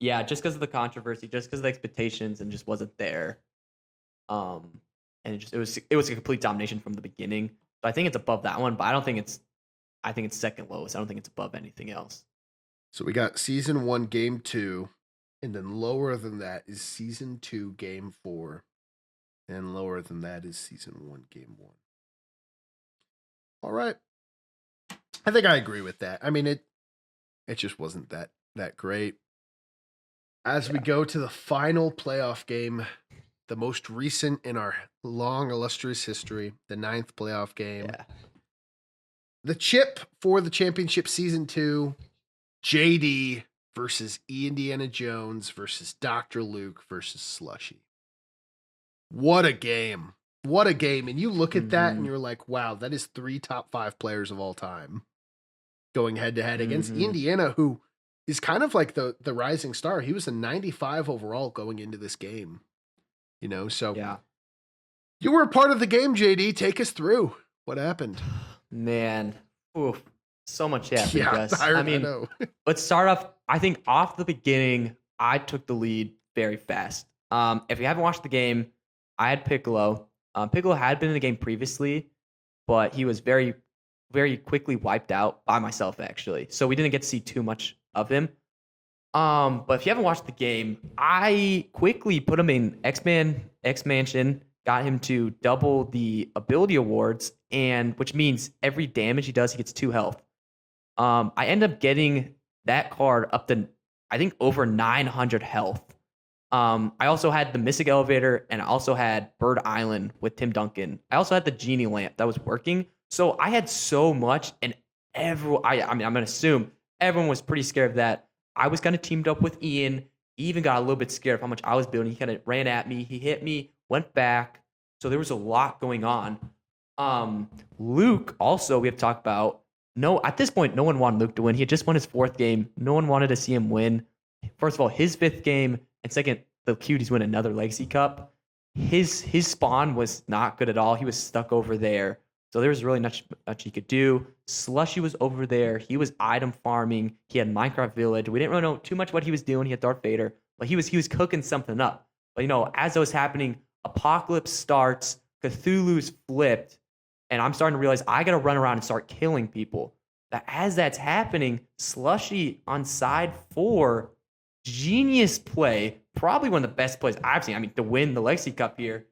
Yeah, just because of the controversy, just because of the expectations, and just wasn't there. And it was a complete domination from the beginning. So I think it's above that one, but I think it's second lowest. I don't think it's above anything else. So we got season one, game two, and then lower than that is season two, game four, and lower than that is season one, game one. All right. I think I agree with that. I mean, it just wasn't that great. As we go to the final playoff game, the most recent in our long, illustrious history, the 9th playoff game. Yeah. The chip for the championship season 2, JD versus Indiana Jones versus Dr. Luke versus Slushy. What a game. What a game. And you look at that and you're like, wow, that is 3 top 5 players of all time going head to head against Indiana, who is kind of like the rising star. He was a 95 overall going into this game. So yeah. You were a part of the game, JD. Take us through. What happened? Man, oof, so much happened, Yeah, Gus. I mean, know. Let's start off. I think off the beginning, I took the lead very fast. If you haven't watched the game, I had Piccolo. Piccolo had been in the game previously, but he was very, very quickly wiped out by myself, actually. So we didn't get to see too much of him. But if you haven't watched the game, I quickly put him in X-Mansion, got him to double the ability awards, and which means every damage he does, he gets 2 health. I end up getting that card up to, I think, over 900 health. I also had the Mystic Elevator, and I also had Bird Island with Tim Duncan. I also had the Genie Lamp that was working. So I had so much, and everyone, I'm going to assume everyone was pretty scared of that. I was kind of teamed up with Ian. He even got a little bit scared of how much I was building. He kind of ran at me. He hit me, went back. So there was a lot going on. Luke, also, we have talked about, no, at this point, no one wanted Luke to win. He had just won his 4th game. No one wanted to see him win. First of all, his 5th game, and second, the Cuties win another Legacy Cup. His spawn was not good at all. He was stuck over there. So there was really much he could do. Slushy was over there. He was item farming. He had Minecraft Village. We didn't really know too much what he was doing. He had Darth Vader, but he was cooking something up. But as that was happening, Apocalypse starts, Cthulhu's flipped, and I'm starting to realize I gotta run around and start killing people. That as that's happening, Slushy on side 4, genius play, probably one of the best plays I've seen. I mean, to win the Legacy Cup here,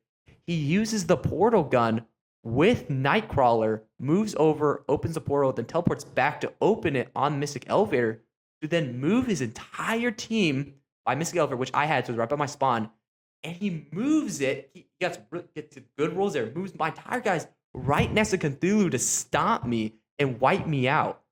he uses the portal gun with Nightcrawler, moves over, opens the portal, then teleports back to open it on Mystic Elevator, to then move his entire team by Mystic Elevator, which I had, so it was right by my spawn, and he moves it. He gets good rolls there, moves my entire guys right next to Cthulhu to stomp me and wipe me out.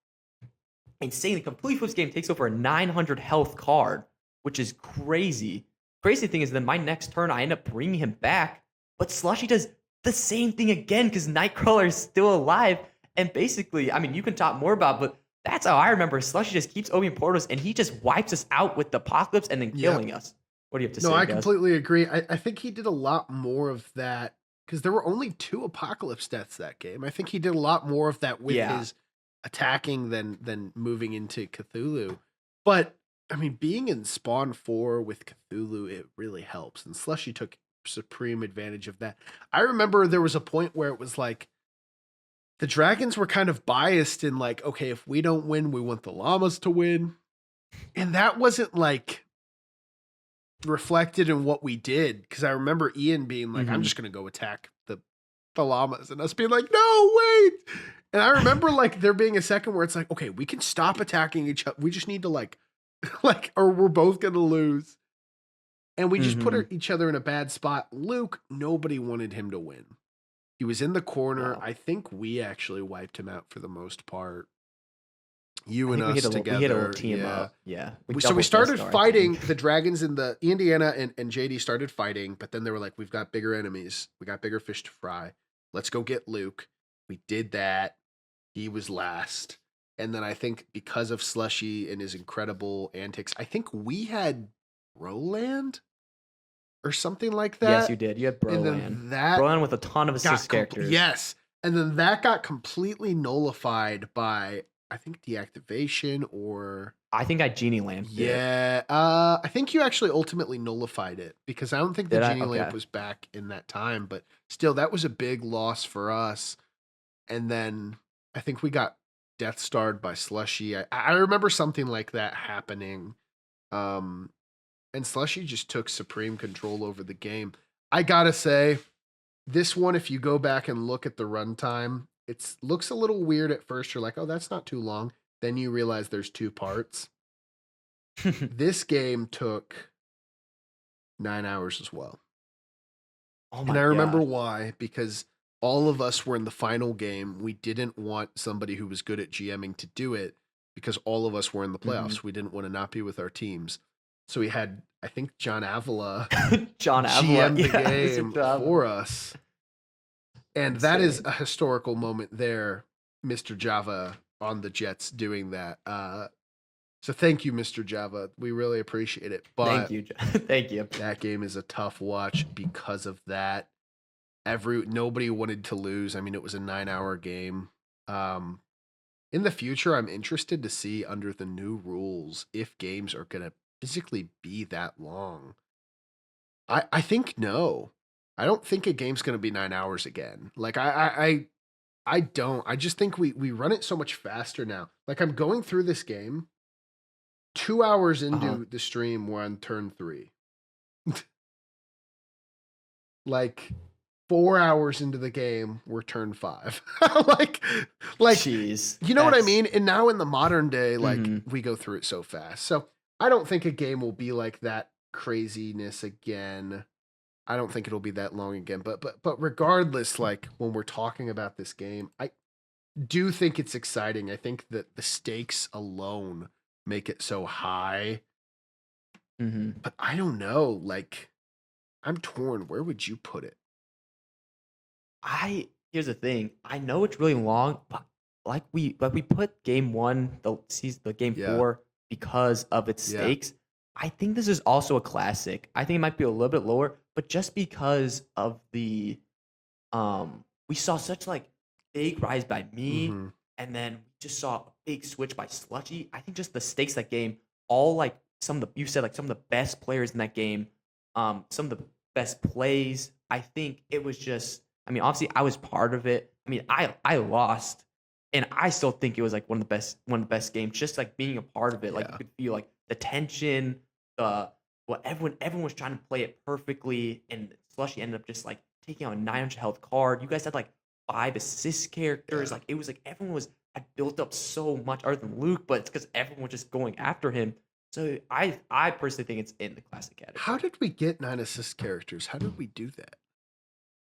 Insanely, completely flips game, takes over a 900 health card, which is crazy. Crazy thing is, then my next turn, I end up bringing him back, but Slushy does the same thing again because Nightcrawler is still alive. And basically, I mean, you can talk more about, but that's how I remember. Slushy just keeps opening portals and he just wipes us out with the Apocalypse and then killing us. What do you have to say? No, I guys? completely agree. I think he did a lot more of that because there were only 2 Apocalypse deaths that game. I think he did a lot more of that with his attacking than moving into Cthulhu. But I mean, being in Spawn 4 with Cthulhu, it really helps. And Slushy took supreme advantage of that. I remember there was a point where it was like the dragons were kind of biased in like, okay, if we don't win, we want the llamas to win. And that wasn't like reflected in what we did. Because I remember Ian being like, I'm just going to go attack the llamas, and us being like, no, wait. And I remember like there being a second where it's like, okay, we can stop attacking each other. We just need to like, or we're both going to lose. And we just put each other in a bad spot. Luke, nobody wanted him to win. He was in the corner. Wow. I think we actually wiped him out for the most part. You and us together. We hit a little team up. Yeah. So we started fighting the dragons in the Indiana and JD started fighting, but then they were like, we've got bigger enemies. We got bigger fish to fry. Let's go get Luke. We did that. He was last. And then I think because of Slushy and his incredible antics, I think we had Roland or something like that. Yes, you did. You had Broland. Broland with a ton of assist characters. Yes. And then that got completely nullified by, I think, deactivation or... I think I Genie Lamped it. Yeah. I think you actually ultimately nullified it because I don't think the Genie Lamp was back in that time. But still, that was a big loss for us. And then I think we got Death Starred by Slushy. I remember something like that happening. And Slushy just took supreme control over the game. I gotta say, this one, if you go back and look at the runtime, it looks a little weird at first. You're like, oh, that's not too long. Then you realize there's 2 parts. This game took 9 hours as well. Oh my and I remember why, because all of us were in the final game. We didn't want somebody who was good at GMing to do it because all of us were in the playoffs. We didn't want to not be with our teams. So we had, I think, John Avila GM the game for us. And that is a historical moment there, Mr. Java on the Jets doing that. So thank you, Mr. Java. We really appreciate it. But thank you. Thank you. That game is a tough watch because of that. Nobody wanted to lose. I mean, it was a 9-hour game. In the future, I'm interested to see under the new rules if games are going to physically be that long. I think no. I don't think a game's going to be 9 hours again. Like I don't. I just think we run it so much faster now. Like I'm going through this game 2 hours into the stream, we're on turn 3. Like 4 hours into the game, we're turn 5. like jeez, you know what I mean? And now in the modern day, like we go through it so fast. So I don't think a game will be like that craziness again. I don't think it'll be that long again. But regardless, like when we're talking about this game, I do think it's exciting. I think that the stakes alone make it so high. But I don't know. Like I'm torn. Where would you put it? Here's the thing. I know it's really long, but like we put game one, the game Yeah. four because of its Yeah. stakes. I think this is also a classic. I think it might be a little bit lower, but just because of the we saw such like big rise by me, hmm and then we just saw a big switch by Sludgy. I think just the stakes of that game, all like some of the you said like some of the best players in that game, some of the best plays. I think it was just. I mean, obviously, I was part of it. I mean, I lost, and I still think it was like one of the best games. Just like being a part of it, like you Yeah. could feel like the tension, the what everyone was trying to play it perfectly, and Slushy ended up just like taking out a 900 health card. You guys had like 5 assist characters. Yeah. Like it was like everyone had built up so much other than Luke, but it's because everyone was just going after him. So I personally think it's in the classic How category. did we get 9 assist characters? How did we do that?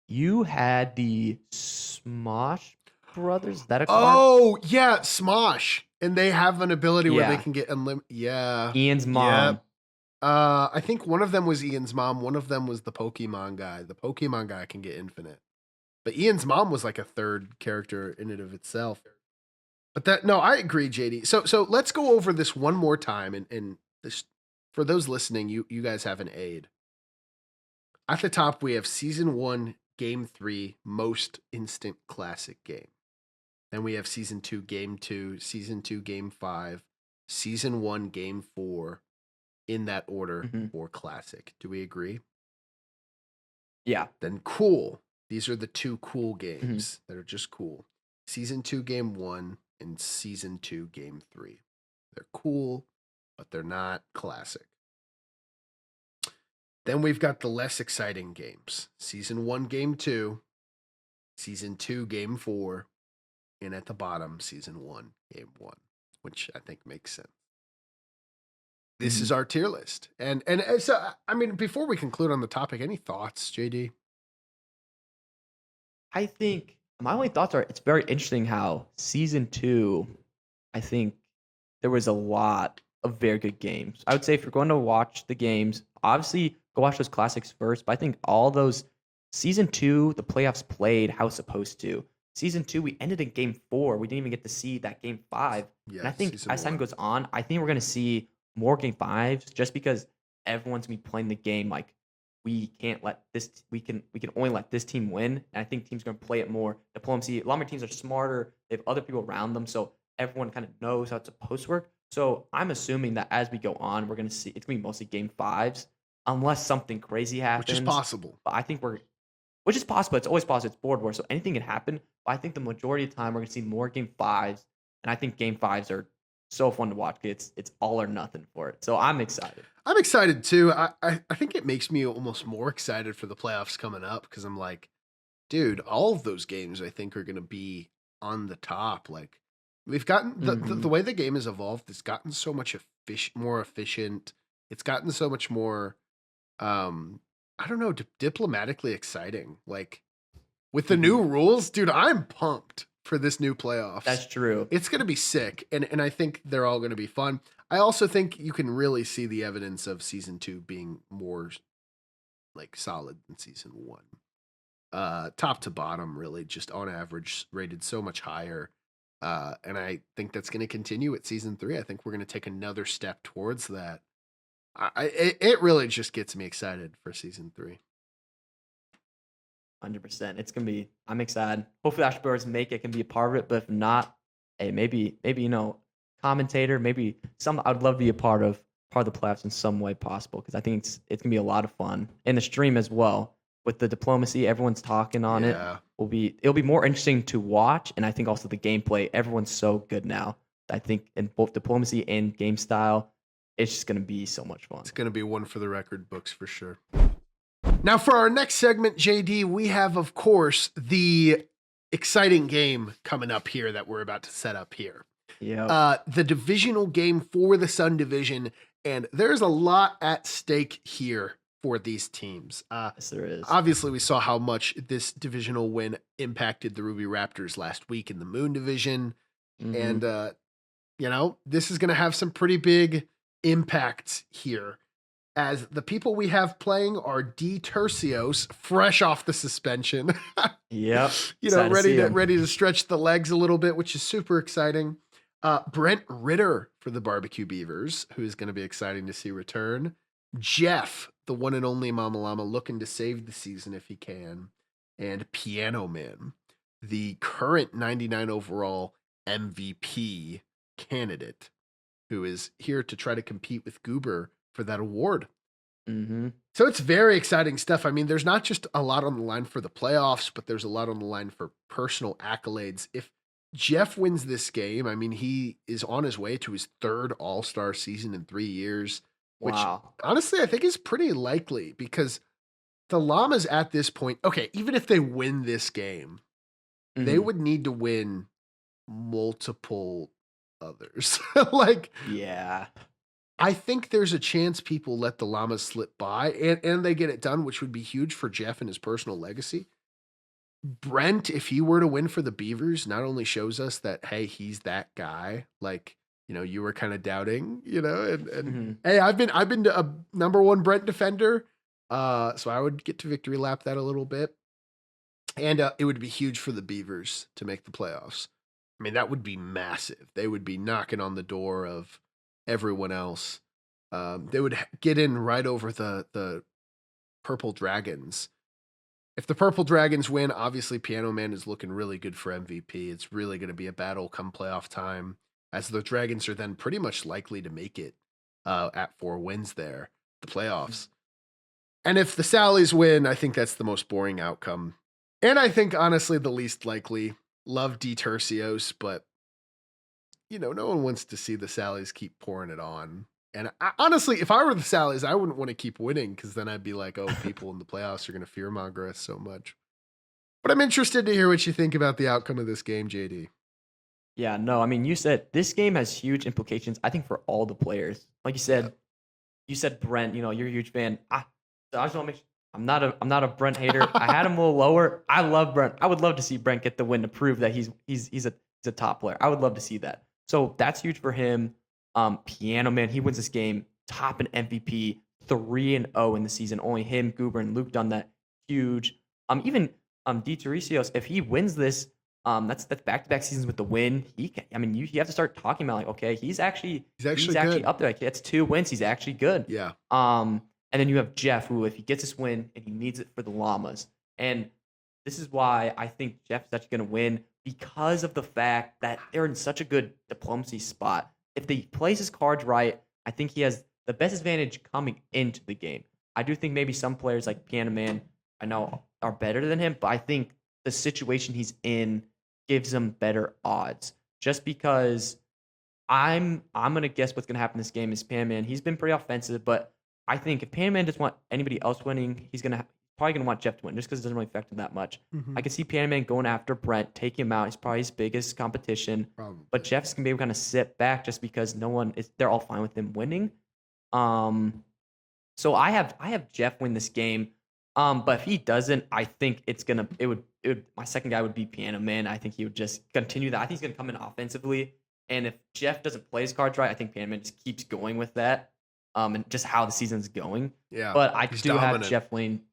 You had the Smosh brothers. Is that a card? Oh, yeah, Smosh. And they have an ability where they Yeah. can get unlimited. Yeah. Ian's mom. Yep. I think one of them was Ian's mom. One of them was the Pokemon guy. The Pokemon guy can get infinite. But Ian's mom was like a third character in and of itself. But no, I agree, JD. So let's go over this one more time, and this for those listening, you guys have an aid. At the top, we have season 1, game 3, most instant classic game. Then we have season 2, game 2, season 2, game 5, season 1, game 4, in that order Mhm. for classic. Do we agree? Yeah. Then cool. These are the 2 cool Mm-hmm. games that are just cool. Season 2, game 1, and season 2, game 3. They're cool, but they're not classic. Then we've got the less exciting games. Season 1, game 2, season 2, game 4, and at the bottom, season 1, game 1, which I think makes sense. This Mhm. is our tier list. And so, I mean, before we conclude on the topic, any thoughts, JD? I think my only thoughts are it's very interesting how season two, I think there was a lot of very good games. I would say if you're going to watch the games, obviously go watch those classics first, but I think all those season two, the playoffs played how it's supposed to. Season two, we ended in game four. We didn't even get to see that game five. Yeah, And I think season as time 1. goes on, I think we're going to see more game fives just because everyone's going to be playing the game like we can't let this we can only let this team win. And I think teams are going to play it more diplomacy. A lot more teams are smarter. They have other people around them, so everyone kind of knows how it's supposed to work. So I'm assuming that as we go on, we're going to see it's going to be mostly game fives, unless something crazy happens. Which is possible. But I think which is possible. It's always possible. It's board war, so anything can happen. But I think the majority of the time we're going to see more game fives, and I think game fives are so fun to watch. It's all or nothing for it. So I'm excited. I'm excited too. I think it makes me almost more excited for the playoffs coming up because I'm like, dude, all of those games I think are going to be on the top. Like we've gotten the way the game has evolved, it's gotten so much more efficient. It's gotten so much more, I don't know, diplomatically exciting. Like with the new rules, dude, I'm pumped for this new playoffs. That's true. It's going to be sick, and I think they're all going to be fun. I also think you can really see the evidence of season 2 being more like solid than season 1. Top to bottom, really, just on average, rated so much higher. And I think that's going to continue at season 3. I think we're going to take another step towards that. It really just gets me excited for season 3. 100%. It's gonna be. I'm excited. Hopefully, Ashburns make it, can be a part of it. But if not, hey, maybe commentator. Maybe some. I'd love to be a part of the playoffs in some way possible because I think it's gonna be a lot of fun in the stream as well with the diplomacy. Everyone's talking on it. Yeah. It'll be more interesting to watch, and I think also the gameplay. Everyone's so good now. I think in both diplomacy and game style, it's just gonna be so much fun. It's going to be one for the record books for sure. Now, for our next segment, JD, we have, of course, the exciting game coming up here that we're about to set up here. Yeah. The divisional game for the Sun Division, and there's a lot at stake here for these teams. Yes, there is. Obviously, we saw how much this divisional win impacted the Ruby Raptors last week in the Moon Division, and this is going to have some pretty big impact here. as the people we have playing are D Tercios, fresh off the suspension. Yep. You know, Excited to see him. ready to stretch the legs a little bit, which is super exciting. Brent Ritter for the Barbecue Beavers, who is going to be exciting to see return. Jeff, the one and only Mama Llama, looking to save the season if he can. And Piano Man, the current 99 overall MVP candidate, who is here to try to compete with Goober for that award. Mm-hmm. So it's very exciting stuff. I mean, there's not just a lot on the line for the playoffs, but there's a lot on the line for personal accolades. If Jeff wins this game, I mean, he is on his way to his third All-Star season in 3 years, which Wow. honestly I think is pretty likely because the Llamas at this point, okay, even if they win this game, they Mhm. would need to win multiple others. Like, Yeah. I think there's a chance people let the Llamas slip by and they get it done, which would be huge for Jeff and his personal legacy. Brent, if he were to win for the Beavers, not only shows us that, hey, he's that guy, like, you know, you were kind of doubting, you know, and Mhm. hey, I've been a number one Brent defender. So I would get to victory lap that a little bit. And it would be huge for the Beavers to make the playoffs. I mean, that would be massive. They would be knocking on the door of everyone else. They would get in right over the Purple Dragons. If the Purple Dragons win, obviously Piano Man is looking really good for MVP. It's really going to be a battle come playoff time, as the Dragons are then pretty much likely to make it at 4 wins there, the playoffs. And if the Sallies win, I think that's the most boring outcome. And I think, honestly, the least likely. Love D Tercios, but, you know, no one wants to see the Sallies keep pouring it on. And honestly, if I were the Sallies, I wouldn't want to keep winning because then I'd be like, oh, people in the playoffs are going to fearmonger us so much. But I'm interested to hear what you think about the outcome of this game, JD. Yeah, no, I mean, you said this game has huge implications, I think, for all the players. Like Yeah. you said Brent, you know, you're a huge fan. So I just want to make sure I'm not a Brent hater. I had him a little lower. I love Brent. I would love to see Brent get the win to prove that he's a top player. I would love to see that. So that's huge for him. Piano Man, he wins this game, top an MVP, 3-0 in the season. Only him, Goober, and Luke done that. Huge. Even D Teresios, if he wins this, that's back-to-back seasons with the win. I mean, you have to start talking about like, okay, he's actually good. up there. Like, that's 2 wins. He's actually good. Yeah. And then you have Jeff, who, if he gets this win, and he needs it for the Llamas. And this is why I think Jeff's actually going to win, because of the fact that they're in such a good diplomacy spot. If he plays his cards right, I think he has the best advantage coming into the game. I do think maybe some players like Piano Man, I know, are better than him, but I think the situation he's in gives him better odds. Just because I'm gonna guess what's gonna happen in this game is Piano Man. He's been pretty offensive, but I think if Piano Man doesn't want anybody else winning, he's probably gonna want Jeff to win, just because it doesn't really affect him that much. Mhm. I can see Piano Man going after Brent, taking him out. He's probably his biggest competition. Probably. But Jeff's gonna be able to kind of sit back just because they're all fine with him winning. So I have Jeff win this game. But if he doesn't, I think it would my second guy would be Piano Man. I think he would just continue that. I think he's gonna come in offensively. And if Jeff doesn't play his cards right, I think Piano Man just keeps going with that. And just how the season's going. Yeah. But I he's do dominant. have Jeff Lane.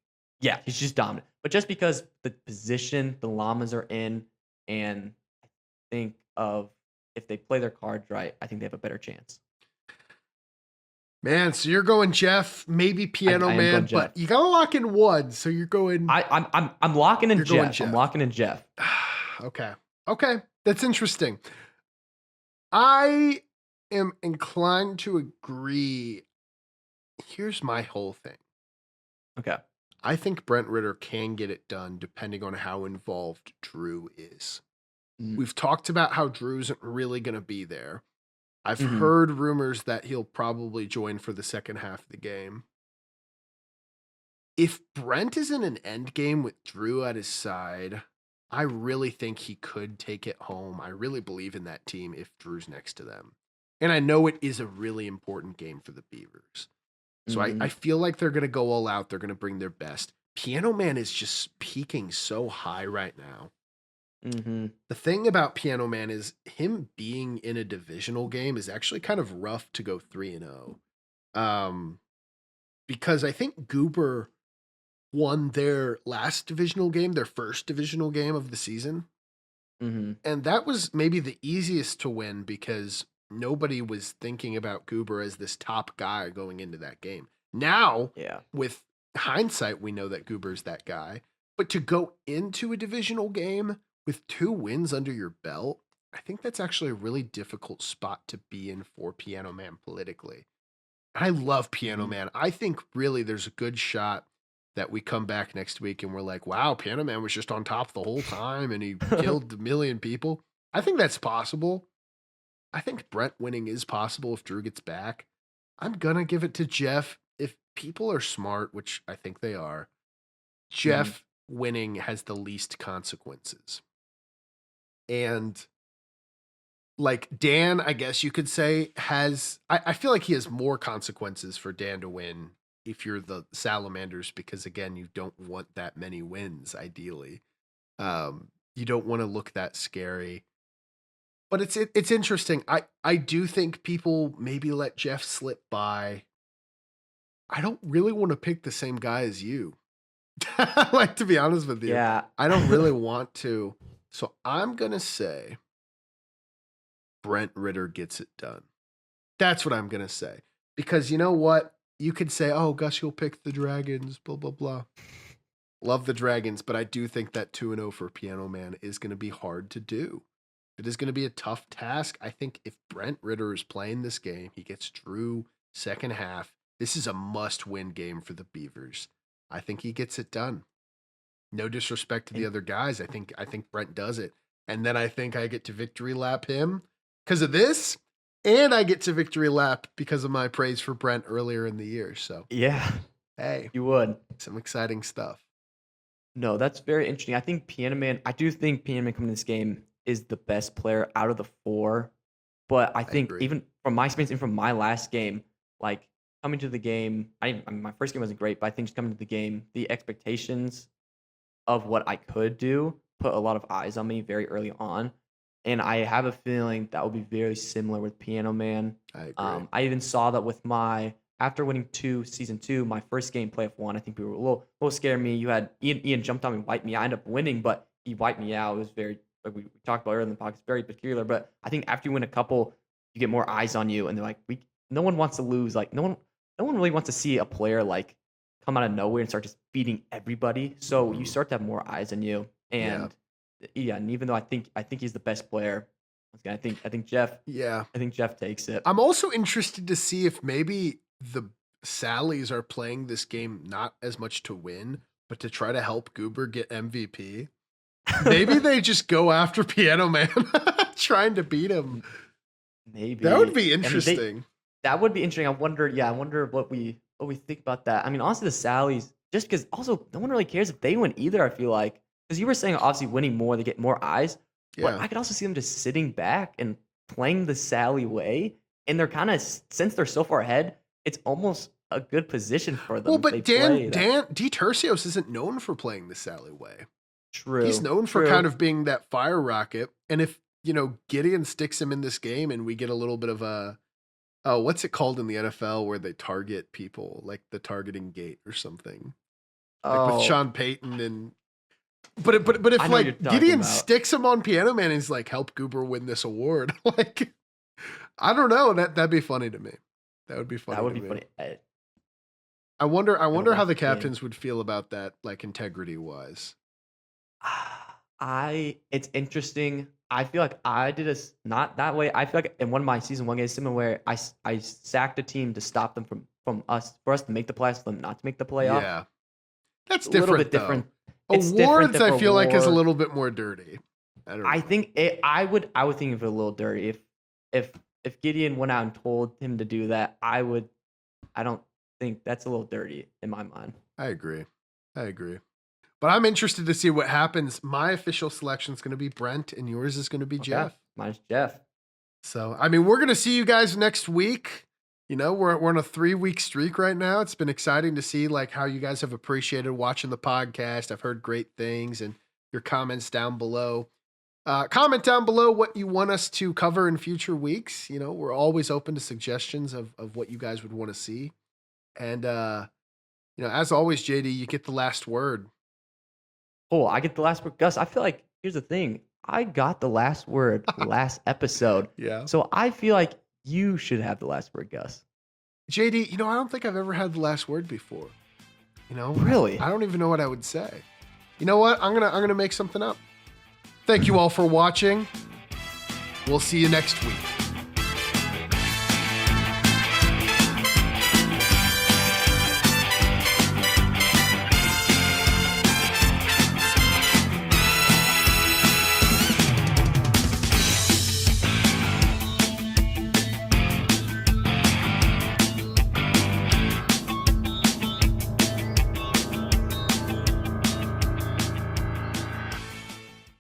Yeah, he's just dominant. But just because the position the Llamas are in, and I think of if they play their cards right, I think they have a better chance. Man, so you're going Jeff, maybe Piano I am Man, going Jeff. but you gotta lock in one. So you're going. I'm locking in You're going Jeff. Jeff. I'm locking in Jeff. Okay. That's interesting. I am inclined to agree. Here's my whole thing. Okay. I think Brent Ritter can get it done depending on how involved Drew is. Mm. We've talked about how Drew isn't really going to be there. I've Mhm. heard rumors that he'll probably join for the second half of the game. If Brent is in an end game with Drew at his side, I really think he could take it home. I really believe in that team if Drew's next to them. And I know it is a really important game for the Beavers. So I Mhm. feel like they're going to go all out. They're going to bring their best. Piano Man is just peaking so high right now. Mhm. The thing about Piano Man is him being in a divisional game is actually kind of rough to go 3-0. because I think Goober won their last divisional game, their first divisional game of the season. Hmm. And that was maybe the easiest to win because nobody was thinking about Goober as this top guy going into that game. Now, Yeah. with hindsight, we know that Goober's that guy. But to go into a divisional game with 2 wins under your belt, I think that's actually a really difficult spot to be in for Piano Man politically. I love Piano Mhm. Man. I think really there's a good shot that we come back next week and we're like, wow, Piano Man was just on top the whole time and he killed a million people. I think that's possible. I think Brent winning is possible if Drew gets back. I'm going to give it to Jeff. If people are smart, which I think they are, Mhm. Jeff winning has the least consequences. And like Dan, I guess you could say, I feel like he has more consequences for Dan to win if you're the Salamanders, because again, you don't want that many wins, ideally. You don't want to look that scary. But it's interesting. I do think people maybe let Jeff slip by. I don't really want to pick the same guy as you. Like, to be honest with you, Yeah. I don't really want to. So I'm gonna say Brent Ritter gets it done. That's what I'm going to say. Because you know what? You could say, oh, Gus, you'll pick the Dragons, blah, blah, blah. Love the Dragons, but I do think that 2-0 for Piano Man is going to be hard to do. It is going to be a tough task. I think if Brent Ritter is playing this game, he gets Drew second half. This is a must-win game for the Beavers. I think he gets it done. No disrespect to the And other guys. I think Brent does it. And then I think I get to victory lap him because of this. And I get to victory lap because of my praise for Brent earlier in the year. So, yeah, hey, you would. some exciting stuff. No, that's very interesting. I do think Piano Man coming to this game is the best player out of the 4. But I I think agree. even from my experience and from my last game, like coming to the game, I mean, my first game wasn't great, but I think just coming to the game, the expectations of what I could do put a lot of eyes on me very early on. And I have a feeling that will be very similar with Piano Man. I agree. I even saw that with after winning season 2, my first game playoff 1. I think people were a little scared of me. You had Ian jumped on me, wiped me. I ended up winning, but he wiped me out. It was very, like we talked about earlier in the podcast, very peculiar. But I think after you win a couple, you get more eyes on you, and they're like, no one wants to lose. Like no one really wants to see a player like come out of nowhere and start just beating everybody. So you Mhm. start to have more eyes on you. Yeah. And yeah, and even though I think he's the best player, once again, I think Jeff takes it. I'm also interested to see if maybe the Sallies are playing this game not as much to win, but to try to help Goober get MVP. Maybe they just go after Piano Man, trying to beat him. That would Maybe. be I mean, interesting. that would be interesting. I wonder what we think about that. I mean, honestly, the Sallies, just because also no one really cares if they win either. I feel like because you were saying obviously winning more, they get more eyes, but Yeah. I could also see them just sitting back and playing the Sally way, and they're kind of since they're so far ahead, it's almost a good position for Well, them if they but play that. D. Tercios isn't known for playing the Sally way. He's True, known for kind true. of being that fire rocket. And if, Gideon sticks him in this game and we get a little bit of what's it called in the NFL where they target people, like the targeting gate or something, like with Oh, Sean Payton and. But I if know what you're like talking Gideon about. sticks him on Piano Man and he's like, help Goober win this award, like I don't know, that'd be funny to me. That would be That funny would to be me. funny. I wonder Gotta how watch the the game. captains would feel about that, like integrity wise. It's interesting. I feel like I did not that way. I feel like in one of my season 1 games, similar where I sacked a team to stop them from us for us to make the playoffs, for them not to make the playoffs. Yeah. That's A little different bit though. different. It's different Awards than I for feel like is a war. little bit more dirty. I don't I know. think I would think of it a little dirty if if Gideon went out and told him to do that. I don't think that's a little dirty in my mind. I agree. I agree. But I'm interested to see what happens. My official selection is going to be Brent and yours is going to be Okay, Jeff. mine's Jeff. So, I mean, we're going to see you guys next week. We're on a 3-week streak right now. It's been exciting to see like how you guys have appreciated watching the podcast. I've heard great things and your comments down below. Comment down below what you want us to cover in future weeks. We're always open to suggestions of what you guys would want to see. And as always, JD, you get the last word. Oh, I get the last word. Gus, I feel like, here's the thing. I got the last word last episode. Yeah. So I feel like you should have the last word, Gus. JD, I don't think I've ever had the last word before. Really? I don't even know what I would say. You know what? I'm gonna make something up. Thank you all for watching. We'll see you next week.